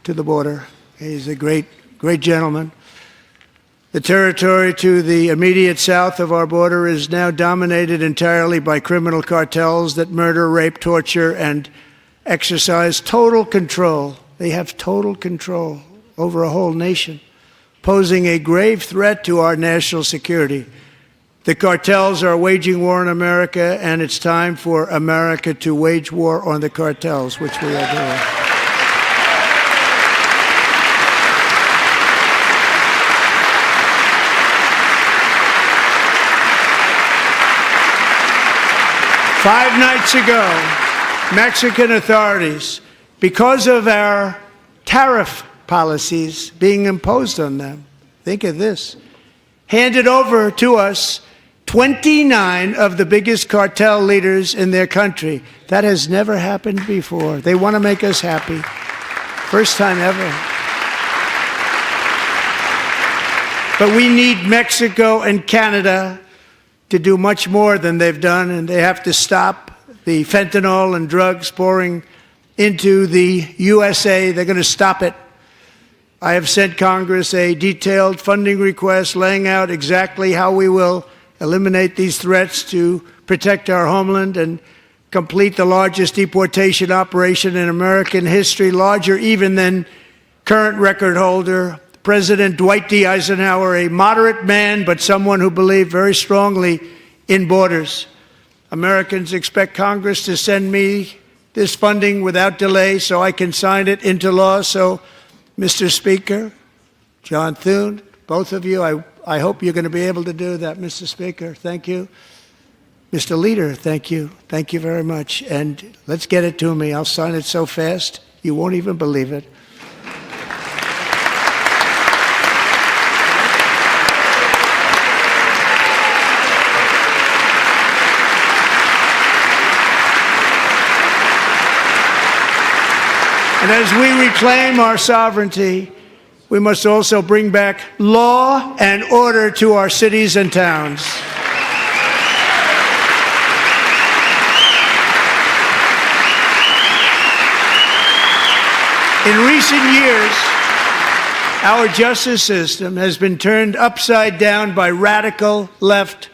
S1: to the border. He's a great gentleman. The territory to the immediate south of our border is now dominated entirely by criminal cartels that murder, rape, torture, and exercise total control. They have total control over a whole nation, posing a grave threat to our national security. The cartels are waging war in America, and it's time for America to wage war on the cartels, which we are doing. Five nights ago, Mexican authorities, because of our tariff policies being imposed on them, think of this, handed over to us 29 of the biggest cartel leaders in their country. That has never happened before. They want to make us happy. First time ever. But we need Mexico and Canada to do much more than they've done, and they have to stop the fentanyl and drugs pouring into the USA. They're going to stop it. I have sent Congress a detailed funding request laying out exactly how we will eliminate these threats to protect our homeland and complete the largest deportation operation in American history, larger even than current record holder President Dwight D. Eisenhower, a moderate man, but someone who believed very strongly in borders. Americans expect Congress to send me this funding without delay so I can sign it into law. So, Mr. Speaker, John Thune, both of you, I hope you're going to be able to do that, Mr. Speaker. Thank you. Mr. Leader, thank you. Thank you very much. And let's get it to me. I'll sign it so fast, you won't even believe it. And as we reclaim our sovereignty, we must also bring back law and order to our cities and towns. In recent years, our justice system has been turned upside down by radical left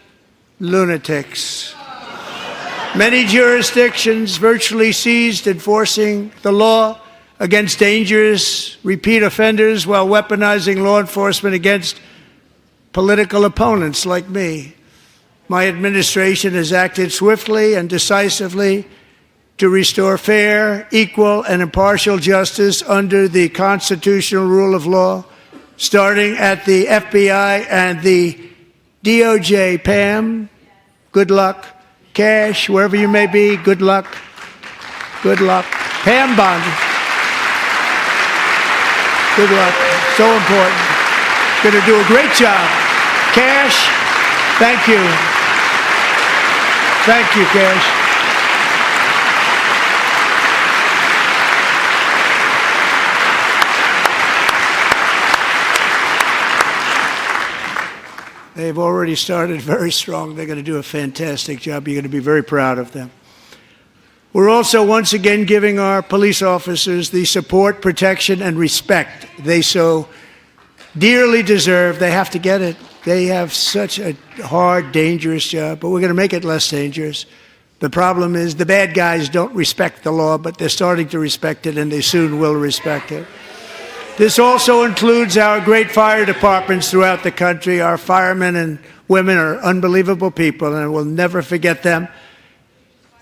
S1: lunatics. Many jurisdictions virtually ceased enforcing the law against dangerous repeat offenders while weaponizing law enforcement against political opponents like me. My administration has acted swiftly and decisively to restore fair, equal, and impartial justice under the constitutional rule of law, starting at the FBI and the DOJ. Pam, good luck. Cash, wherever you may be, good luck. Good luck. Pam Bondi. Good luck. So important. Going to do a great job. Cash, thank you. Thank you, Cash. They've already started very strong. They're going to do a fantastic job. You're going to be very proud of them. We're also once again giving our police officers the support, protection, and respect they so dearly deserve. They have to get it. They have such a hard, dangerous job, but we're going to make it less dangerous. The problem is the bad guys don't respect the law, but they're starting to respect it, and they soon will respect it. This also includes our great fire departments throughout the country. Our firemen and women are unbelievable people, and we'll never forget them.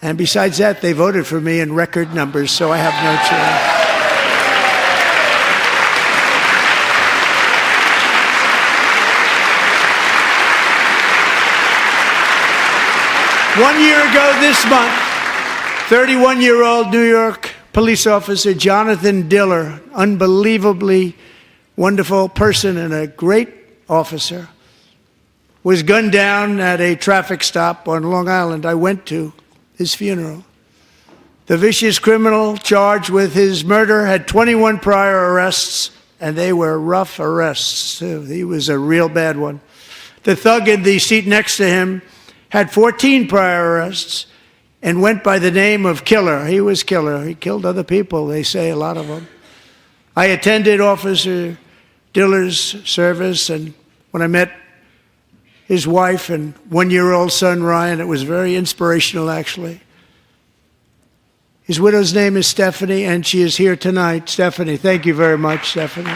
S1: And besides that, they voted for me in record numbers, so I have no choice. 1 year ago this month, 31-year-old New York police officer Jonathan Diller, unbelievably wonderful person and a great officer, was gunned down at a traffic stop on Long Island. I went to his funeral. The vicious criminal charged with his murder had 21 prior arrests, and they were rough arrests, too. He was a real bad one. The thug in the seat next to him had 14 prior arrests and went by the name of Killer. He was Killer. He killed other people, they say, a lot of them. I attended Officer Diller's service, and when I met his wife and one-year-old son, Ryan, it was very inspirational, actually. His widow's name is Stephanie, and she is here tonight. Stephanie, thank you very much, Stephanie.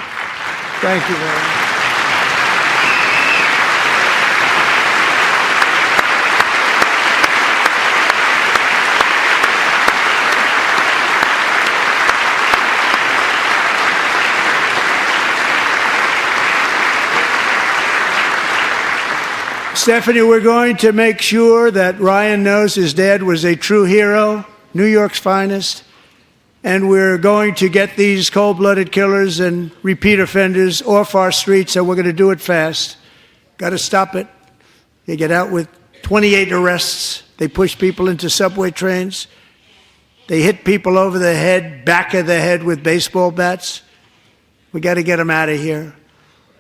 S1: Thank you very much. Stephanie, we're going to make sure that Ryan knows his dad was a true hero, New York's finest, and we're going to get these cold-blooded killers and repeat offenders off our streets, and we're going to do it fast. Got to stop it. They get out with 28 arrests. They push people into subway trains. They hit people over the head, back of the head with baseball bats. We got to get them out of here.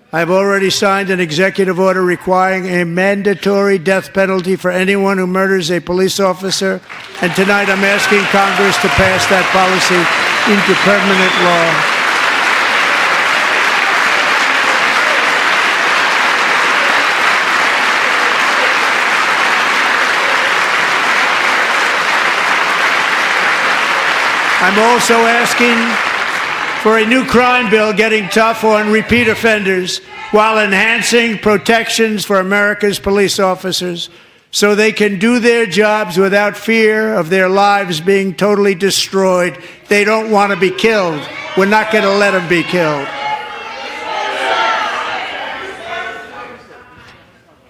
S1: I've already signed an executive order requiring a mandatory death penalty for anyone who murders a police officer, and tonight I'm asking Congress to pass that policy into permanent law. I'm also asking for a new crime bill getting tough on repeat offenders while enhancing protections for America's police officers so they can do their jobs without fear of their lives being totally destroyed. They don't want to be killed. We're not going to let them be killed.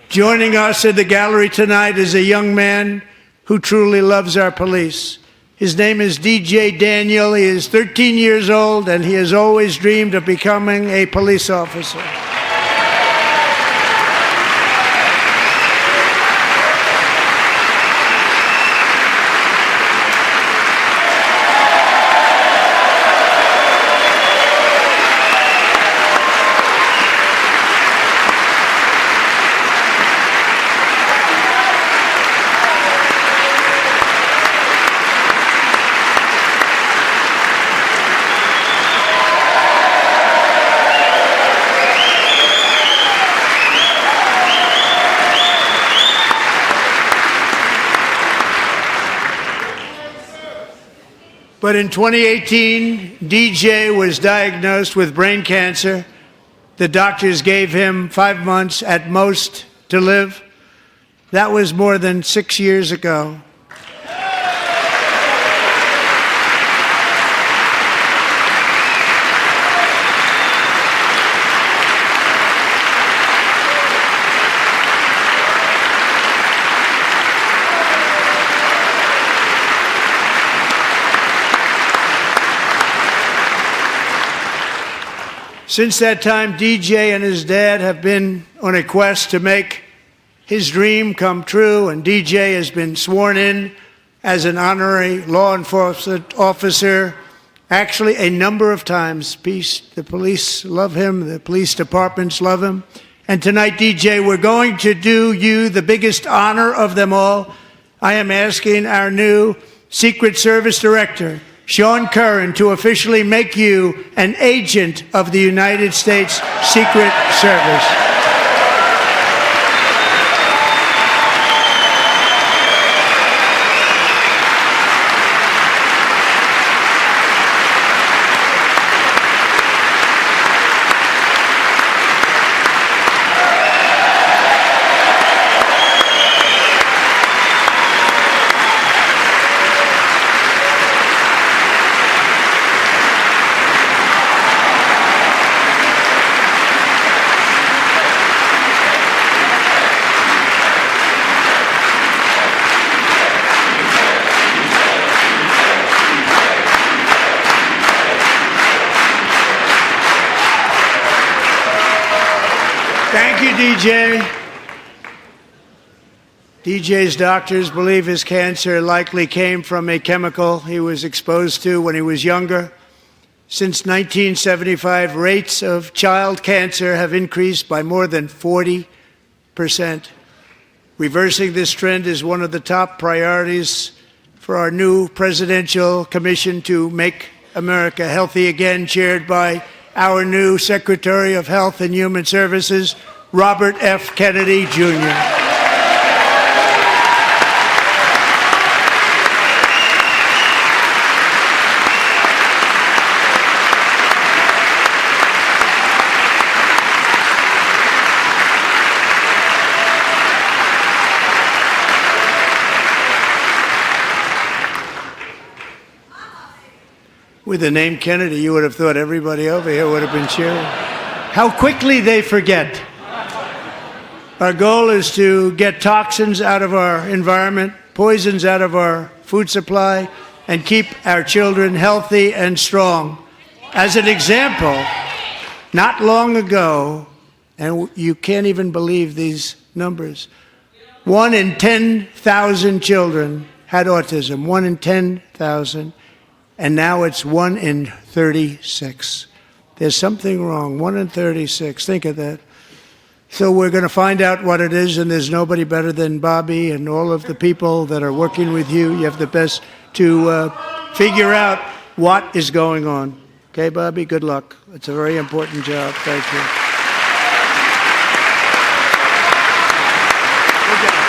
S1: Joining us in the gallery tonight is a young man who truly loves our police. His name is DJ Daniel. He is 13 years old, and he has always dreamed of becoming a police officer. But in 2018, DJ was diagnosed with brain cancer. The doctors gave him 5 months at most to live. That was more than 6 years ago. Since that time, DJ and his dad have been on a quest to make his dream come true, and DJ has been sworn in as an honorary law enforcement officer, actually a number of times. The police love him, the police departments love him. And tonight, DJ, we're going to do you the biggest honor of them all. I am asking our new Secret Service Director, Sean Curran, to officially make you an agent of the United States Secret Service. Thank you, DJ. DJ's doctors believe his cancer likely came from a chemical he was exposed to when he was younger. Since 1975, rates of child cancer have increased by more than 40%. Reversing this trend is one of the top priorities for our new presidential commission to make America healthy again, chaired by our new Secretary of Health and Human Services, Robert F. Kennedy, Jr. With the name Kennedy, you would have thought everybody over here would have been cheering. How quickly they forget. Our goal is to get toxins out of our environment, poisons out of our food supply, and keep our children healthy and strong. As an example, not long ago, and you can't even believe these numbers, 1 in 10,000 children had autism, 1 in 10,000. And now it's 1 in 36. There's something wrong. 1 in 36. Think of that. So we're going to find out what it is, and there's nobody better than Bobby and all of the people that are working with you. You have the best to figure out what is going on. Okay, Bobby? Good luck. It's a very important job. Thank you. Good job.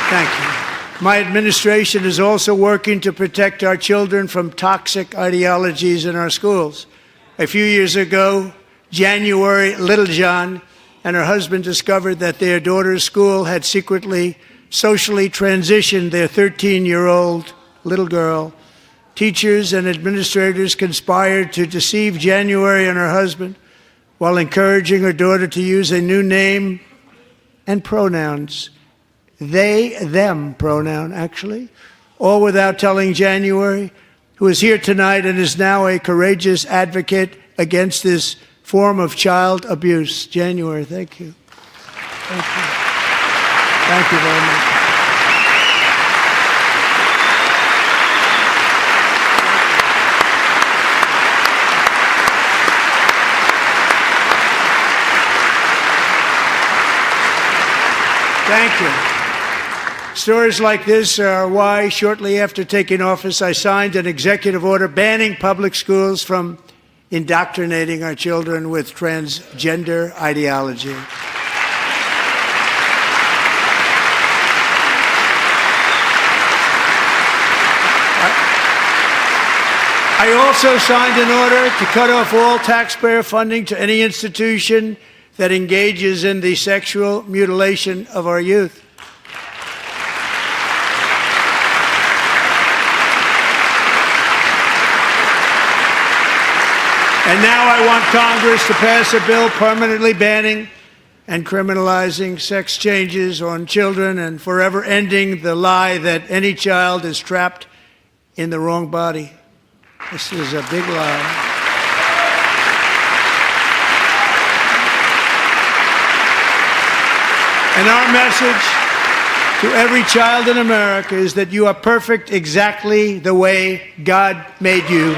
S1: Thank you. My administration is also working to protect our children from toxic ideologies in our schools. A few years ago, January Littlejohn and her husband discovered that their daughter's school had secretly socially transitioned their 13-year-old little girl. Teachers and administrators conspired to deceive January and her husband while encouraging her daughter to use a new name and pronouns. They, them pronoun, actually, all without telling January, who is here tonight and is now a courageous advocate against this form of child abuse. January, thank you. Thank you. Thank you very much. Thank you. Stories like this are why, shortly after taking office, I signed an executive order banning public schools from indoctrinating our children with transgender ideology. I also signed an order to cut off all taxpayer funding to any institution that engages in the sexual mutilation of our youth. And now I want Congress to pass a bill permanently banning and criminalizing sex changes on children and forever ending the lie that any child is trapped in the wrong body. This is a big lie. And our message to every child in America is that you are perfect exactly the way God made you.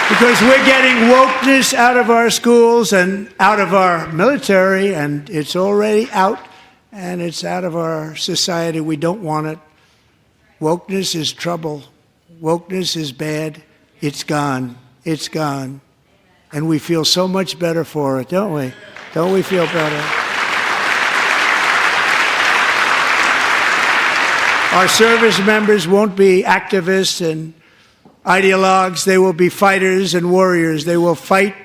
S1: Because we're getting wokeness out of our schools and out of our military, and it's already out, and it's out of our society. We don't want it. Wokeness is trouble. Wokeness is bad. It's gone. It's gone. And we feel so much better for it, don't we? Don't we feel better? Our service members won't be activists and ideologues. They will be fighters and warriors. They will fight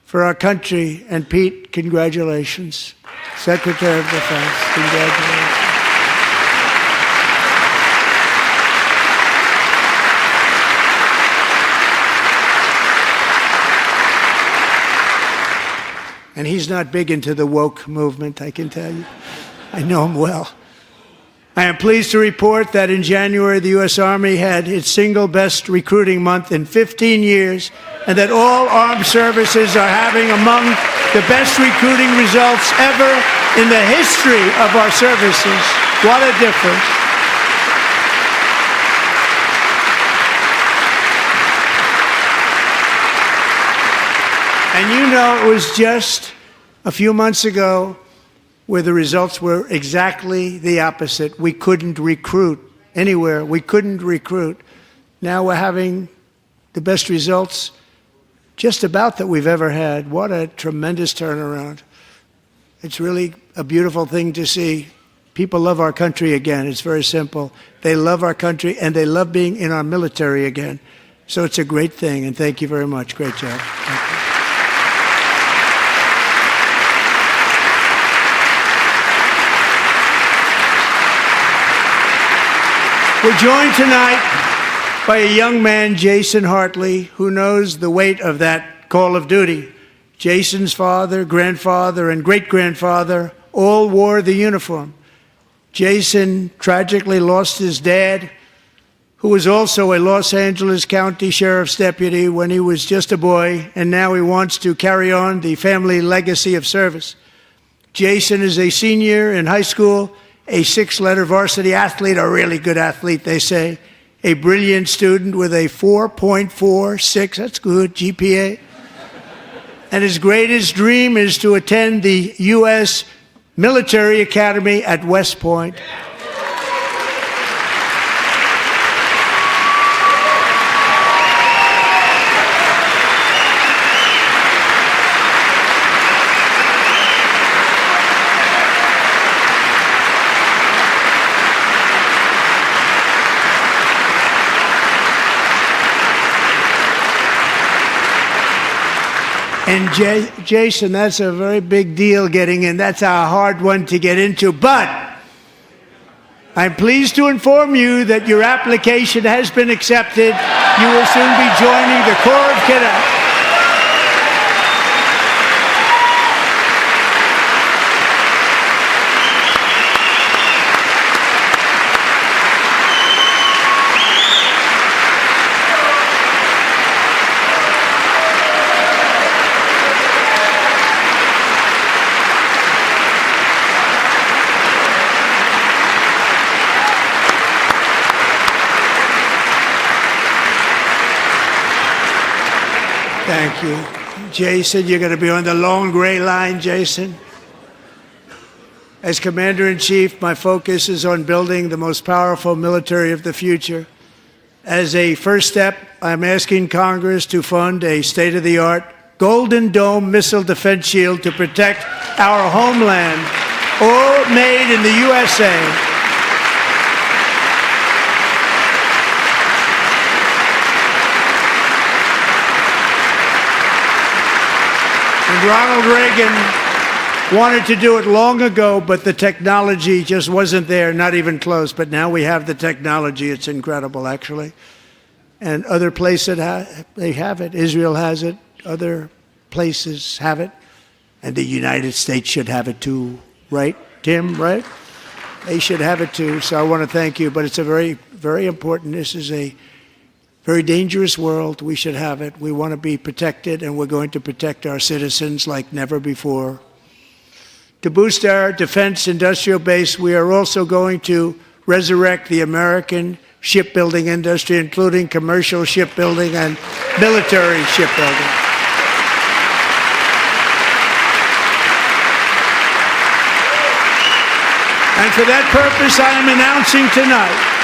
S1: for our country. And Pete, congratulations. Secretary of Defense, congratulations. And he's not big into the woke movement, I can tell you. I know him well. I am pleased to report that in January, the U.S. Army had its single best recruiting month in 15 years, and that all armed services are having among the best recruiting results ever in the history of our services. What a difference. And you know, it was just a few months ago where the results were exactly the opposite. We couldn't recruit anywhere. We couldn't recruit. Now we're having the best results just about that we've ever had. What a tremendous turnaround. It's really a beautiful thing to see. People love our country again. It's very simple. They love our country, and they love being in our military again. So it's a great thing, and thank you very much. Great job. Thank you. We're joined tonight by a young man, Jason Hartley, who knows the weight of that call of duty. Jason's father, grandfather, and great-grandfather all wore the uniform. Jason tragically lost his dad, who was also a Los Angeles County Sheriff's deputy when he was just a boy, and now he wants to carry on the family legacy of service. Jason is a senior in high school, a six-letter varsity athlete, a really good athlete, they say, a brilliant student with a 4.46, that's good, GPA. And his greatest dream is to attend the U.S. Military Academy at West Point. And Jason, that's a very big deal getting in. That's a hard one to get into. But I'm pleased to inform you that your application has been accepted. You will soon be joining the Corps of Cadets. Thank you. Jason, you're going to be on the long gray line, Jason. As Commander-in-Chief, my focus is on building the most powerful military of the future. As a first step, I'm asking Congress to fund a state-of-the-art Golden Dome missile defense shield to protect our homeland, all made in the USA. And Ronald Reagan wanted to do it long ago, but the technology just wasn't there, not even close. But now we have the technology. It's incredible, actually. And other places, they have it. Israel has it. Other places have it. And the United States should have it too, right, Tim, right? They should have it too. So I want to thank you. But it's a very, very important. This is a very dangerous world. We should have it. We want to be protected, and we're going to protect our citizens like never before. To boost our defense industrial base, we are also going to resurrect the American shipbuilding industry, including commercial shipbuilding and military shipbuilding. And for that purpose, I am announcing tonight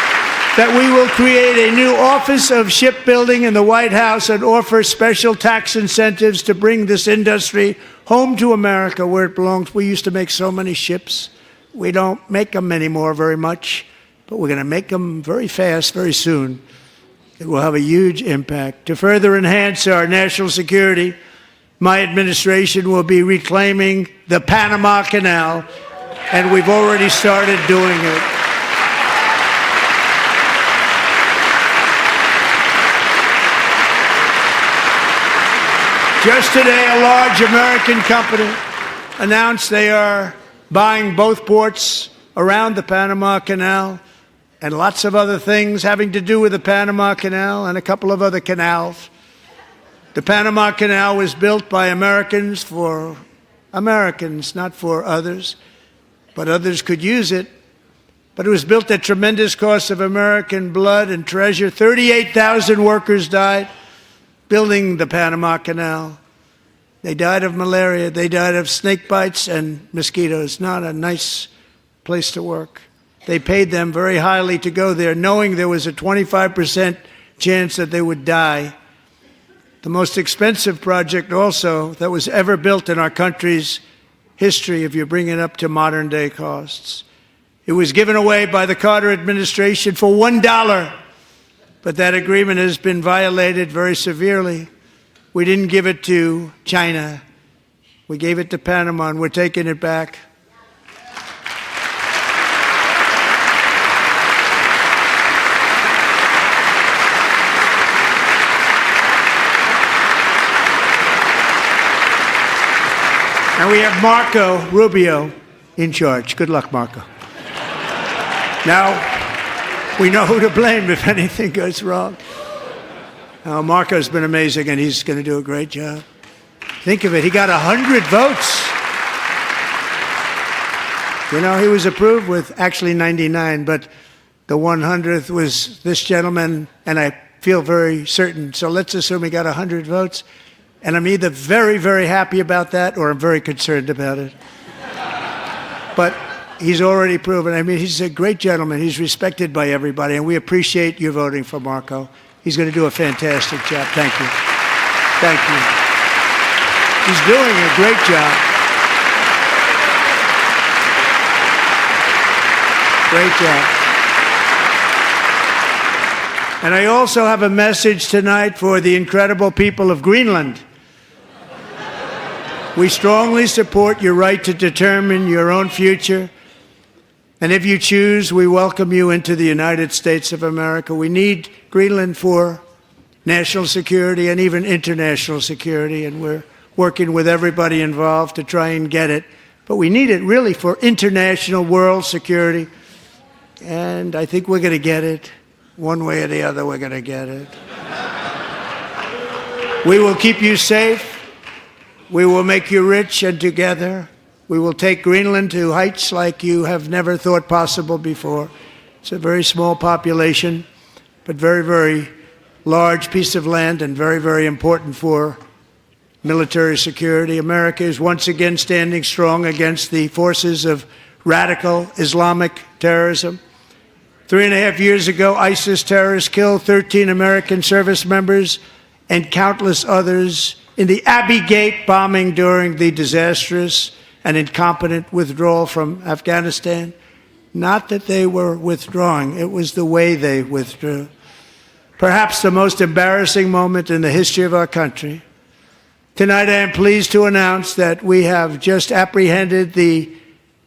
S1: that we will create a new Office of Shipbuilding in the White House and offer special tax incentives to bring this industry home to America where it belongs. We used to make so many ships. We don't make them anymore very much, but we're going to make them very fast, very soon. It will have a huge impact. To further enhance our national security, my administration will be reclaiming the Panama Canal, and we've already started doing it. Just today, a large American company announced they are buying both ports around the Panama Canal and lots of other things having to do with the Panama Canal and a couple of other canals. The Panama Canal was built by Americans for Americans, not for others, but others could use it. But it was built at tremendous cost of American blood and treasure. 38,000 workers died building the Panama Canal. They died of malaria. They died of snake bites and mosquitoes. Not a nice place to work. They paid them very highly to go there, knowing there was a 25% chance that they would die. The most expensive project also that was ever built in our country's history, if you bring it up to modern day costs. It was given away by the Carter administration for $1, but that agreement has been violated very severely. We didn't give it to China. We gave it to Panama, and we're taking it back. And we have Marco Rubio in charge. Good luck, Marco. Now, we know who to blame if anything goes wrong. Marco's been amazing, and he's going to do a great job. Think of it. He got 100 votes. You know, he was approved with actually 99, but the 100th was this gentleman, and I feel very certain. So let's assume he got 100 votes. And I'm either very, very happy about that or I'm very concerned about it. But he's already proven. I mean, he's a great gentleman. He's respected by everybody, and we appreciate you voting for Marco. He's going to do a fantastic job. Thank you. Thank you. He's doing a great job. Great job. And I also have a message tonight for the incredible people of Greenland. We strongly support your right to determine your own future. And if you choose, we welcome you into the United States of America. We need Greenland for national security and even international security, and we're working with everybody involved to try and get it. But we need it really for international world security, and I think we're going to get it. One way or the other, we're going to get it. We will keep you safe. We will make you rich, and together we will take Greenland to heights like you have never thought possible before. It's a very small population, but very, very large piece of land and very, very important for military security. America is once again standing strong against the forces of radical Islamic terrorism. 3.5 years ago, ISIS terrorists killed 13 American service members and countless others in the Abbey Gate bombing during the disastrous and incompetent withdrawal from Afghanistan. Not that they were withdrawing, it was the way they withdrew. Perhaps the most embarrassing moment in the history of our country. Tonight, I am pleased to announce that we have just apprehended the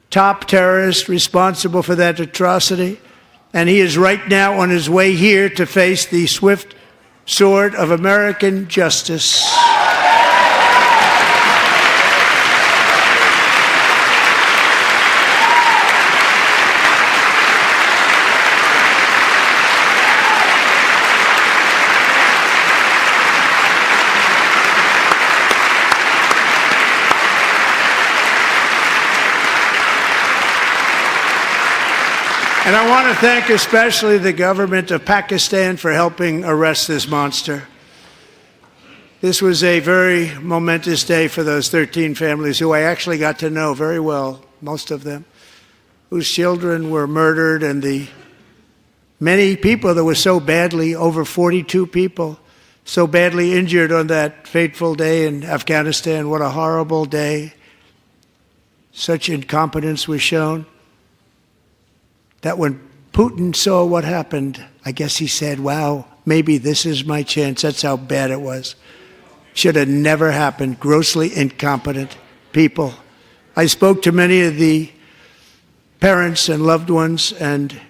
S1: top terrorist responsible for that atrocity, and he is right now on his way here to face the swift sword of American justice. And I want to thank especially the government of Pakistan for helping arrest this monster. This was a very momentous day for those 13 families who I actually got to know very well, most of them, whose children were murdered, and the many people that were so badly, over 42 people, so badly injured on that fateful day in Afghanistan. What a horrible day. Such incompetence was shown. That when Putin saw what happened, I guess he said, wow, maybe this is my chance. That's how bad it was. Should have never happened. Grossly incompetent people. I spoke to many of the parents and loved ones, and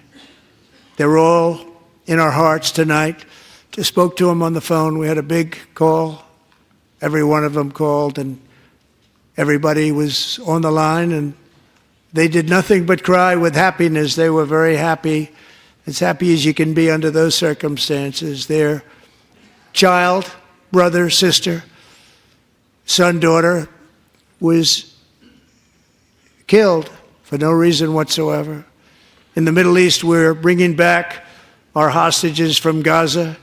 S1: they're all in our hearts tonight. Just spoke to them on the phone. We had a big call Every one of them called, and everybody was on the line, and they did nothing but cry with happiness. They were very happy, as happy as you can be under those circumstances. Their child, brother, sister, son, daughter was killed for no reason whatsoever. In the Middle East, we're bringing back our hostages from Gaza.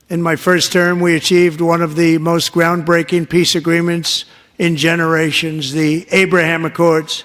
S1: In my first term, we achieved one of the most groundbreaking peace agreements in generations, the Abraham Accords.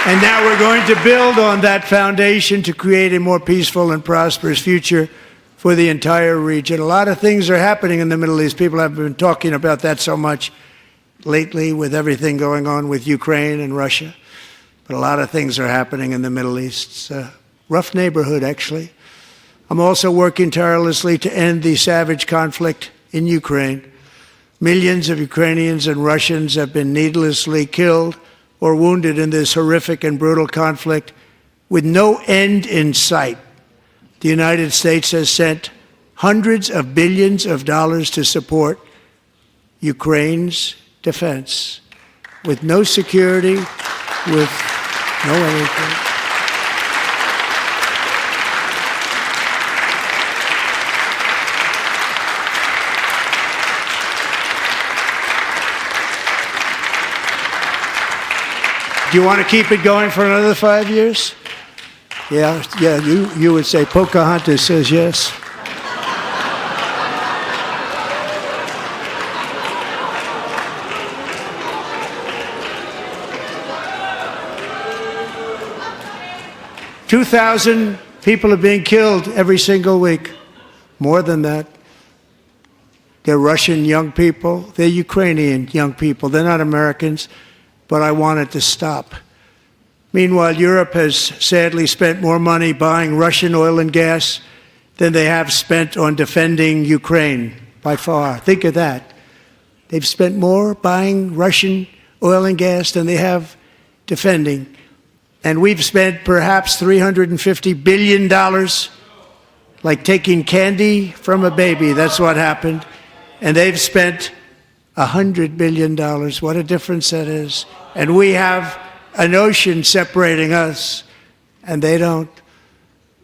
S1: And now we're going to build on that foundation to create a more peaceful and prosperous future for the entire region. A lot of things are happening in the Middle East. People have been talking about that so much lately with everything going on with Ukraine and Russia. But a lot of things are happening in the Middle East. It's a rough neighborhood, actually. I'm also working tirelessly to end the savage conflict in Ukraine. Millions of Ukrainians and Russians have been needlessly killed or wounded in this horrific and brutal conflict with no end in sight. The United States has sent hundreds of billions of dollars to support Ukraine's defense with no security, with no anything. Do you want to keep it going for another 5 years? Yeah, you would say Pocahontas says yes. $2,000 people are being killed every single week. More than that. They're Russian young people. They're Ukrainian young people. They're not Americans. But I want it to stop. Meanwhile, Europe has sadly spent more money buying Russian oil and gas than they have spent on defending Ukraine, by far. Think of that. They've spent more buying Russian oil and gas than they have defending. And we've spent perhaps $350 billion, like taking candy from a baby. That's what happened. And they've spent $100 billion. What a difference that is. And we have an ocean separating us, and they don't.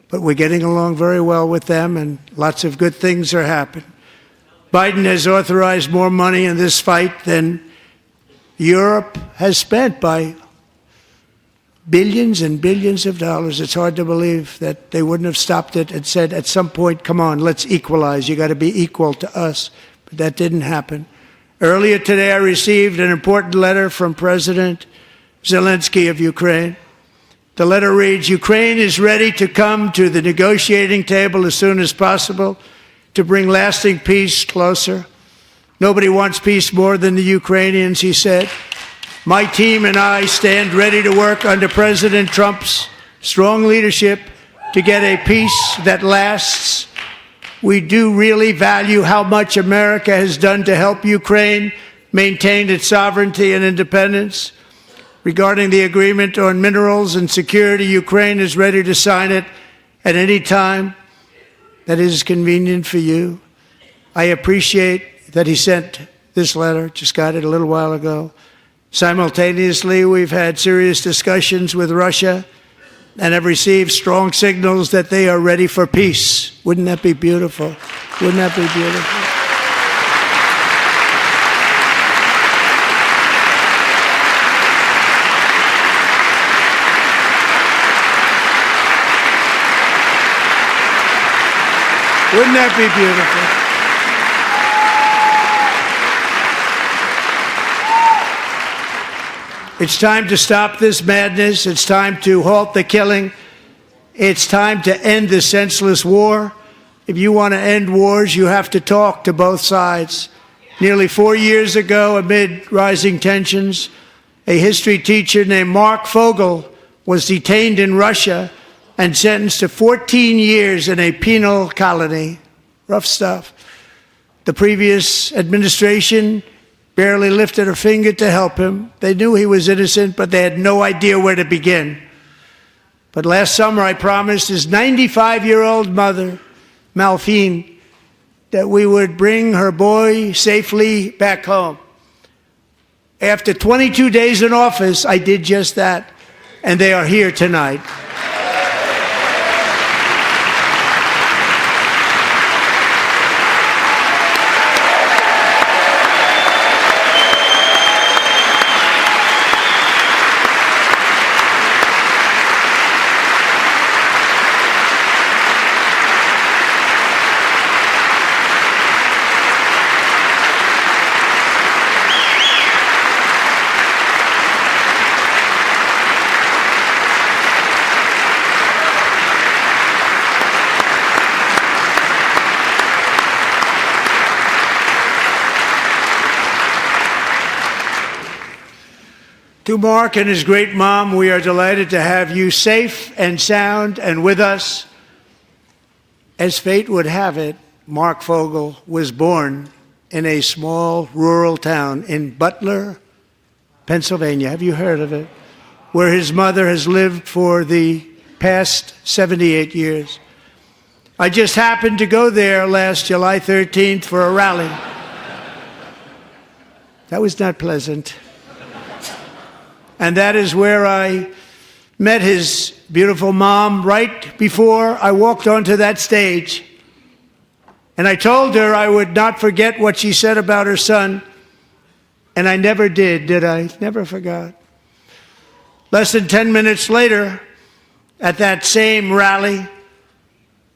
S1: But we're getting along very well with them, and lots of good things are happening. Biden has authorized more money in this fight than Europe has spent, by billions and billions of dollars. It's hard to believe that they wouldn't have stopped it and said at some point, come on, let's equalize. You got to be equal to us. But that didn't happen. Earlier today, I received an important letter from President Zelensky of Ukraine. The letter reads, Ukraine is ready to come to the negotiating table as soon as possible to bring lasting peace closer. Nobody wants peace more than the Ukrainians, he said. My team and I stand ready to work under President Trump's strong leadership to get a peace that lasts. We do really value how much America has done to help Ukraine maintain its sovereignty and independence. Regarding the agreement on minerals and security, Ukraine is ready to sign it at any time that is convenient for you. I appreciate that he sent this letter, just got it a little while ago. Simultaneously, we've had serious discussions with Russia and have received strong signals that they are ready for peace. Wouldn't that be beautiful? Wouldn't that be beautiful? Wouldn't that be beautiful? It's time to stop this madness. It's time to halt the killing. It's time to end this senseless war. If you want to end wars, you have to talk to both sides. Nearly 4 years ago, amid rising tensions, a history teacher named Mark Fogel was detained in Russia and sentenced to 14 years in a penal colony. Rough stuff. The previous administration barely lifted a finger to help him. They knew he was innocent, but they had no idea where to begin. But last summer, I promised his 95-year-old mother, Malphine, that we would bring her boy safely back home. After 22 days in office, I did just that, and they are here tonight. To Mark and his great mom, we are delighted to have you safe and sound and with us. As fate would have it, Mark Fogel was born in a small rural town in Butler, Pennsylvania. Have you heard of it? Where his mother has lived for the past 78 years. I just happened to go there last July 13th for a rally. That was not pleasant. And that is where I met his beautiful mom right before I walked onto that stage. And I told her I would not forget what she said about her son. And I never did I? Never forgot. Less than 10 minutes later, at that same rally,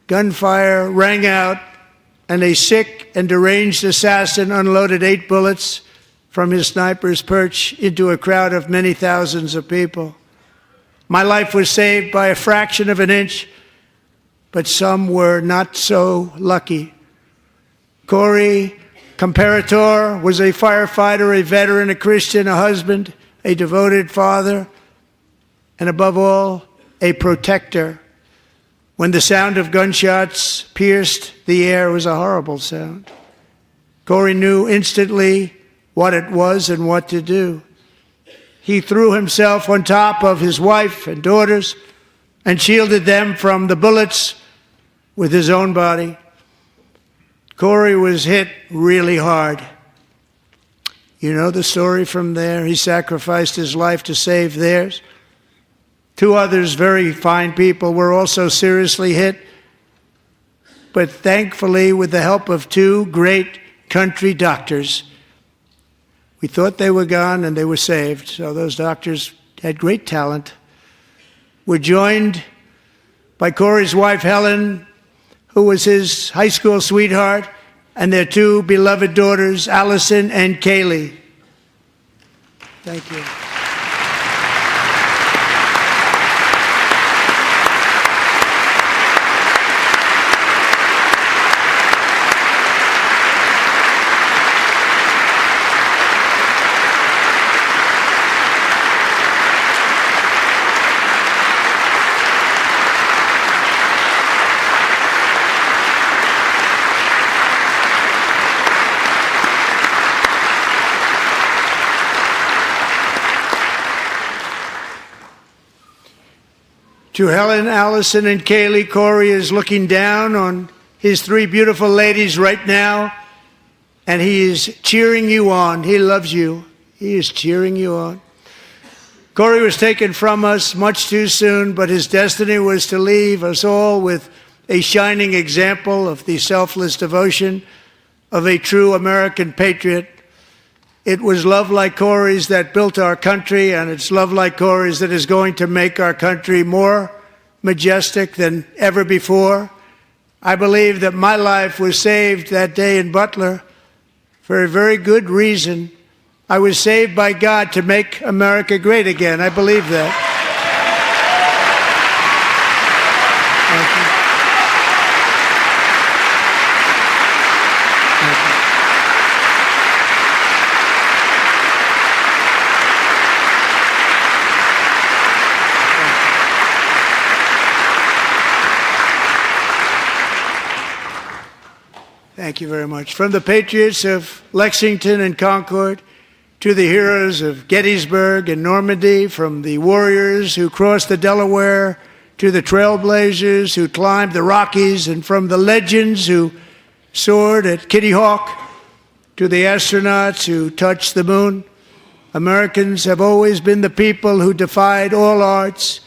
S1: gunfire rang out, and a sick and deranged assassin unloaded 8 bullets from his sniper's perch into a crowd of many thousands of people. My life was saved by a fraction of an inch, but some were not so lucky. Corey Comparator was a firefighter, a veteran, a Christian, a husband, a devoted father, and above all, a protector. When the sound of gunshots pierced the air, it was a horrible sound. Corey knew instantly what it was and what to do. He threw himself on top of his wife and daughters and shielded them from the bullets with his own body. Corey was hit really hard. You know the story from there. He sacrificed his life to save theirs. 2 others, very fine people, were also seriously hit. But thankfully, with the help of 2 great country doctors, we thought they were gone and they were saved. So those doctors had great talent. We're joined by Corey's wife, Helen, who was his high school sweetheart, and their 2 beloved daughters, Allison and Kaylee. Thank you. To Helen, Allison, and Kaylee, Corey is looking down on his 3 beautiful ladies right now, and he is cheering you on. He loves you. He is cheering you on. Corey was taken from us much too soon, but his destiny was to leave us all with a shining example of the selfless devotion of a true American patriot. It was love like Corey's that built our country, and it's love like Corey's that is going to make our country more majestic than ever before. I believe that my life was saved that day in Butler for a very good reason. I was saved by God to make America great again. I believe that. Thank you. Thank you very much. From the patriots of Lexington and Concord to the heroes of Gettysburg and Normandy, from the warriors who crossed the Delaware to the trailblazers who climbed the Rockies, and from the legends who soared at Kitty Hawk to the astronauts who touched the moon, Americans have always been the people who defied all odds,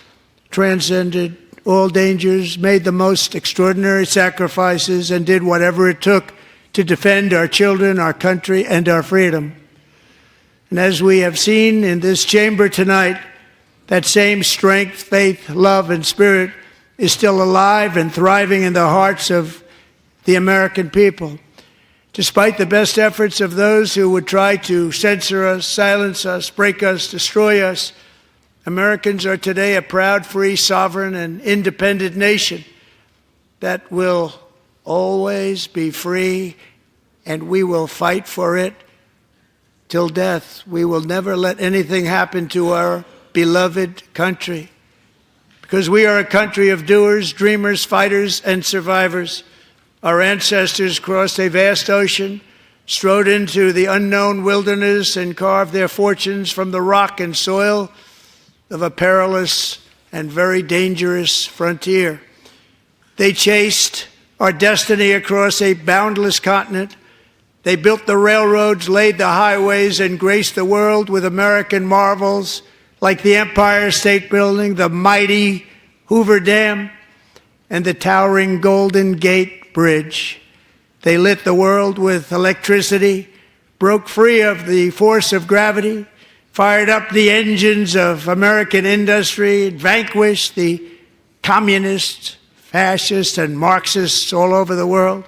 S1: transcended all dangers, made the most extraordinary sacrifices, and did whatever it took to defend our children, our country, and our freedom. And as we have seen in this chamber tonight, that same strength, faith, love, and spirit is still alive and thriving in the hearts of the American people. Despite the best efforts of those who would try to censor us, silence us, break us, destroy us, Americans are today a proud, free, sovereign, and independent nation that will always be free, and we will fight for it till death. We will never let anything happen to our beloved country, because we are a country of doers, dreamers, fighters, and survivors. Our ancestors crossed a vast ocean, strode into the unknown wilderness, and carved their fortunes from the rock and soil of a perilous and very dangerous frontier. They chased our destiny across a boundless continent. They built the railroads, laid the highways, and graced the world with American marvels like the Empire State Building, the mighty Hoover Dam, and the towering Golden Gate Bridge. They lit the world with electricity, broke free of the force of gravity, fired up the engines of American industry, vanquished the communists, fascists, and Marxists all over the world,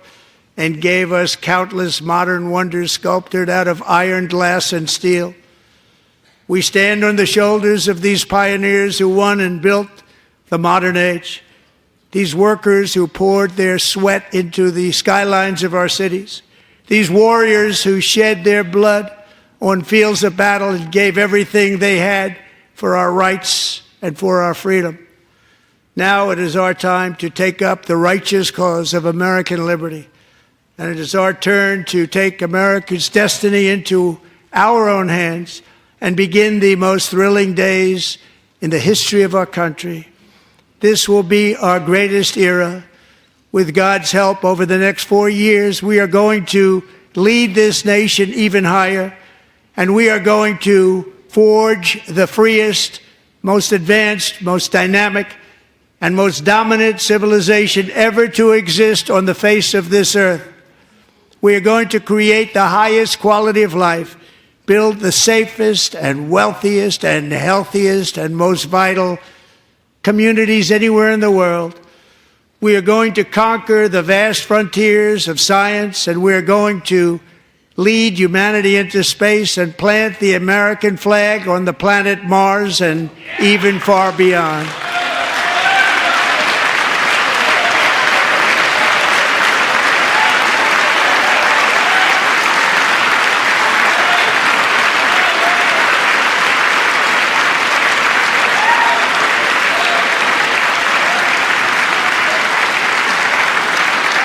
S1: and gave us countless modern wonders sculptured out of iron, glass, and steel. We stand on the shoulders of these pioneers who won and built the modern age, these workers who poured their sweat into the skylines of our cities, these warriors who shed their blood on fields of battle and gave everything they had for our rights and for our freedom. Now it is our time to take up the righteous cause of American liberty. And it is our turn to take America's destiny into our own hands and begin the most thrilling days in the history of our country. This will be our greatest era. With God's help, over the next 4 years, we are going to lead this nation even higher, and we are going to forge the freest, most advanced, most dynamic, and most dominant civilization ever to exist on the face of this earth. We are going to create the highest quality of life, build the safest and wealthiest and healthiest and most vital communities anywhere in the world. We are going to conquer the vast frontiers of science, and we are going to lead humanity into space and plant the American flag on the planet Mars and even far beyond.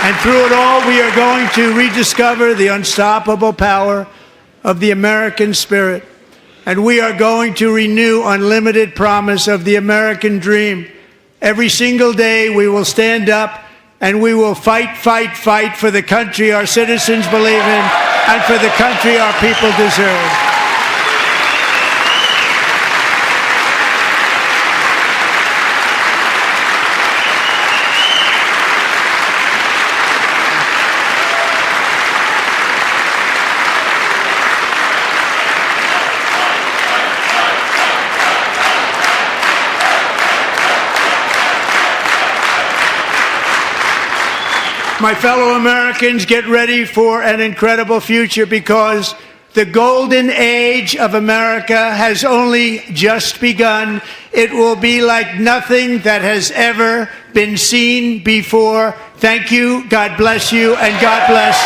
S1: And through it all, we are going to rediscover the unstoppable power of the American spirit. And we are going to renew unlimited promise of the American dream. Every single day, we will stand up and we will fight, fight, fight for the country our citizens believe in and for the country our people deserve. My fellow Americans, get ready for an incredible future, because the golden age of America has only just begun. It will be like nothing that has ever been seen before. Thank you, God bless you, and God bless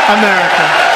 S1: America.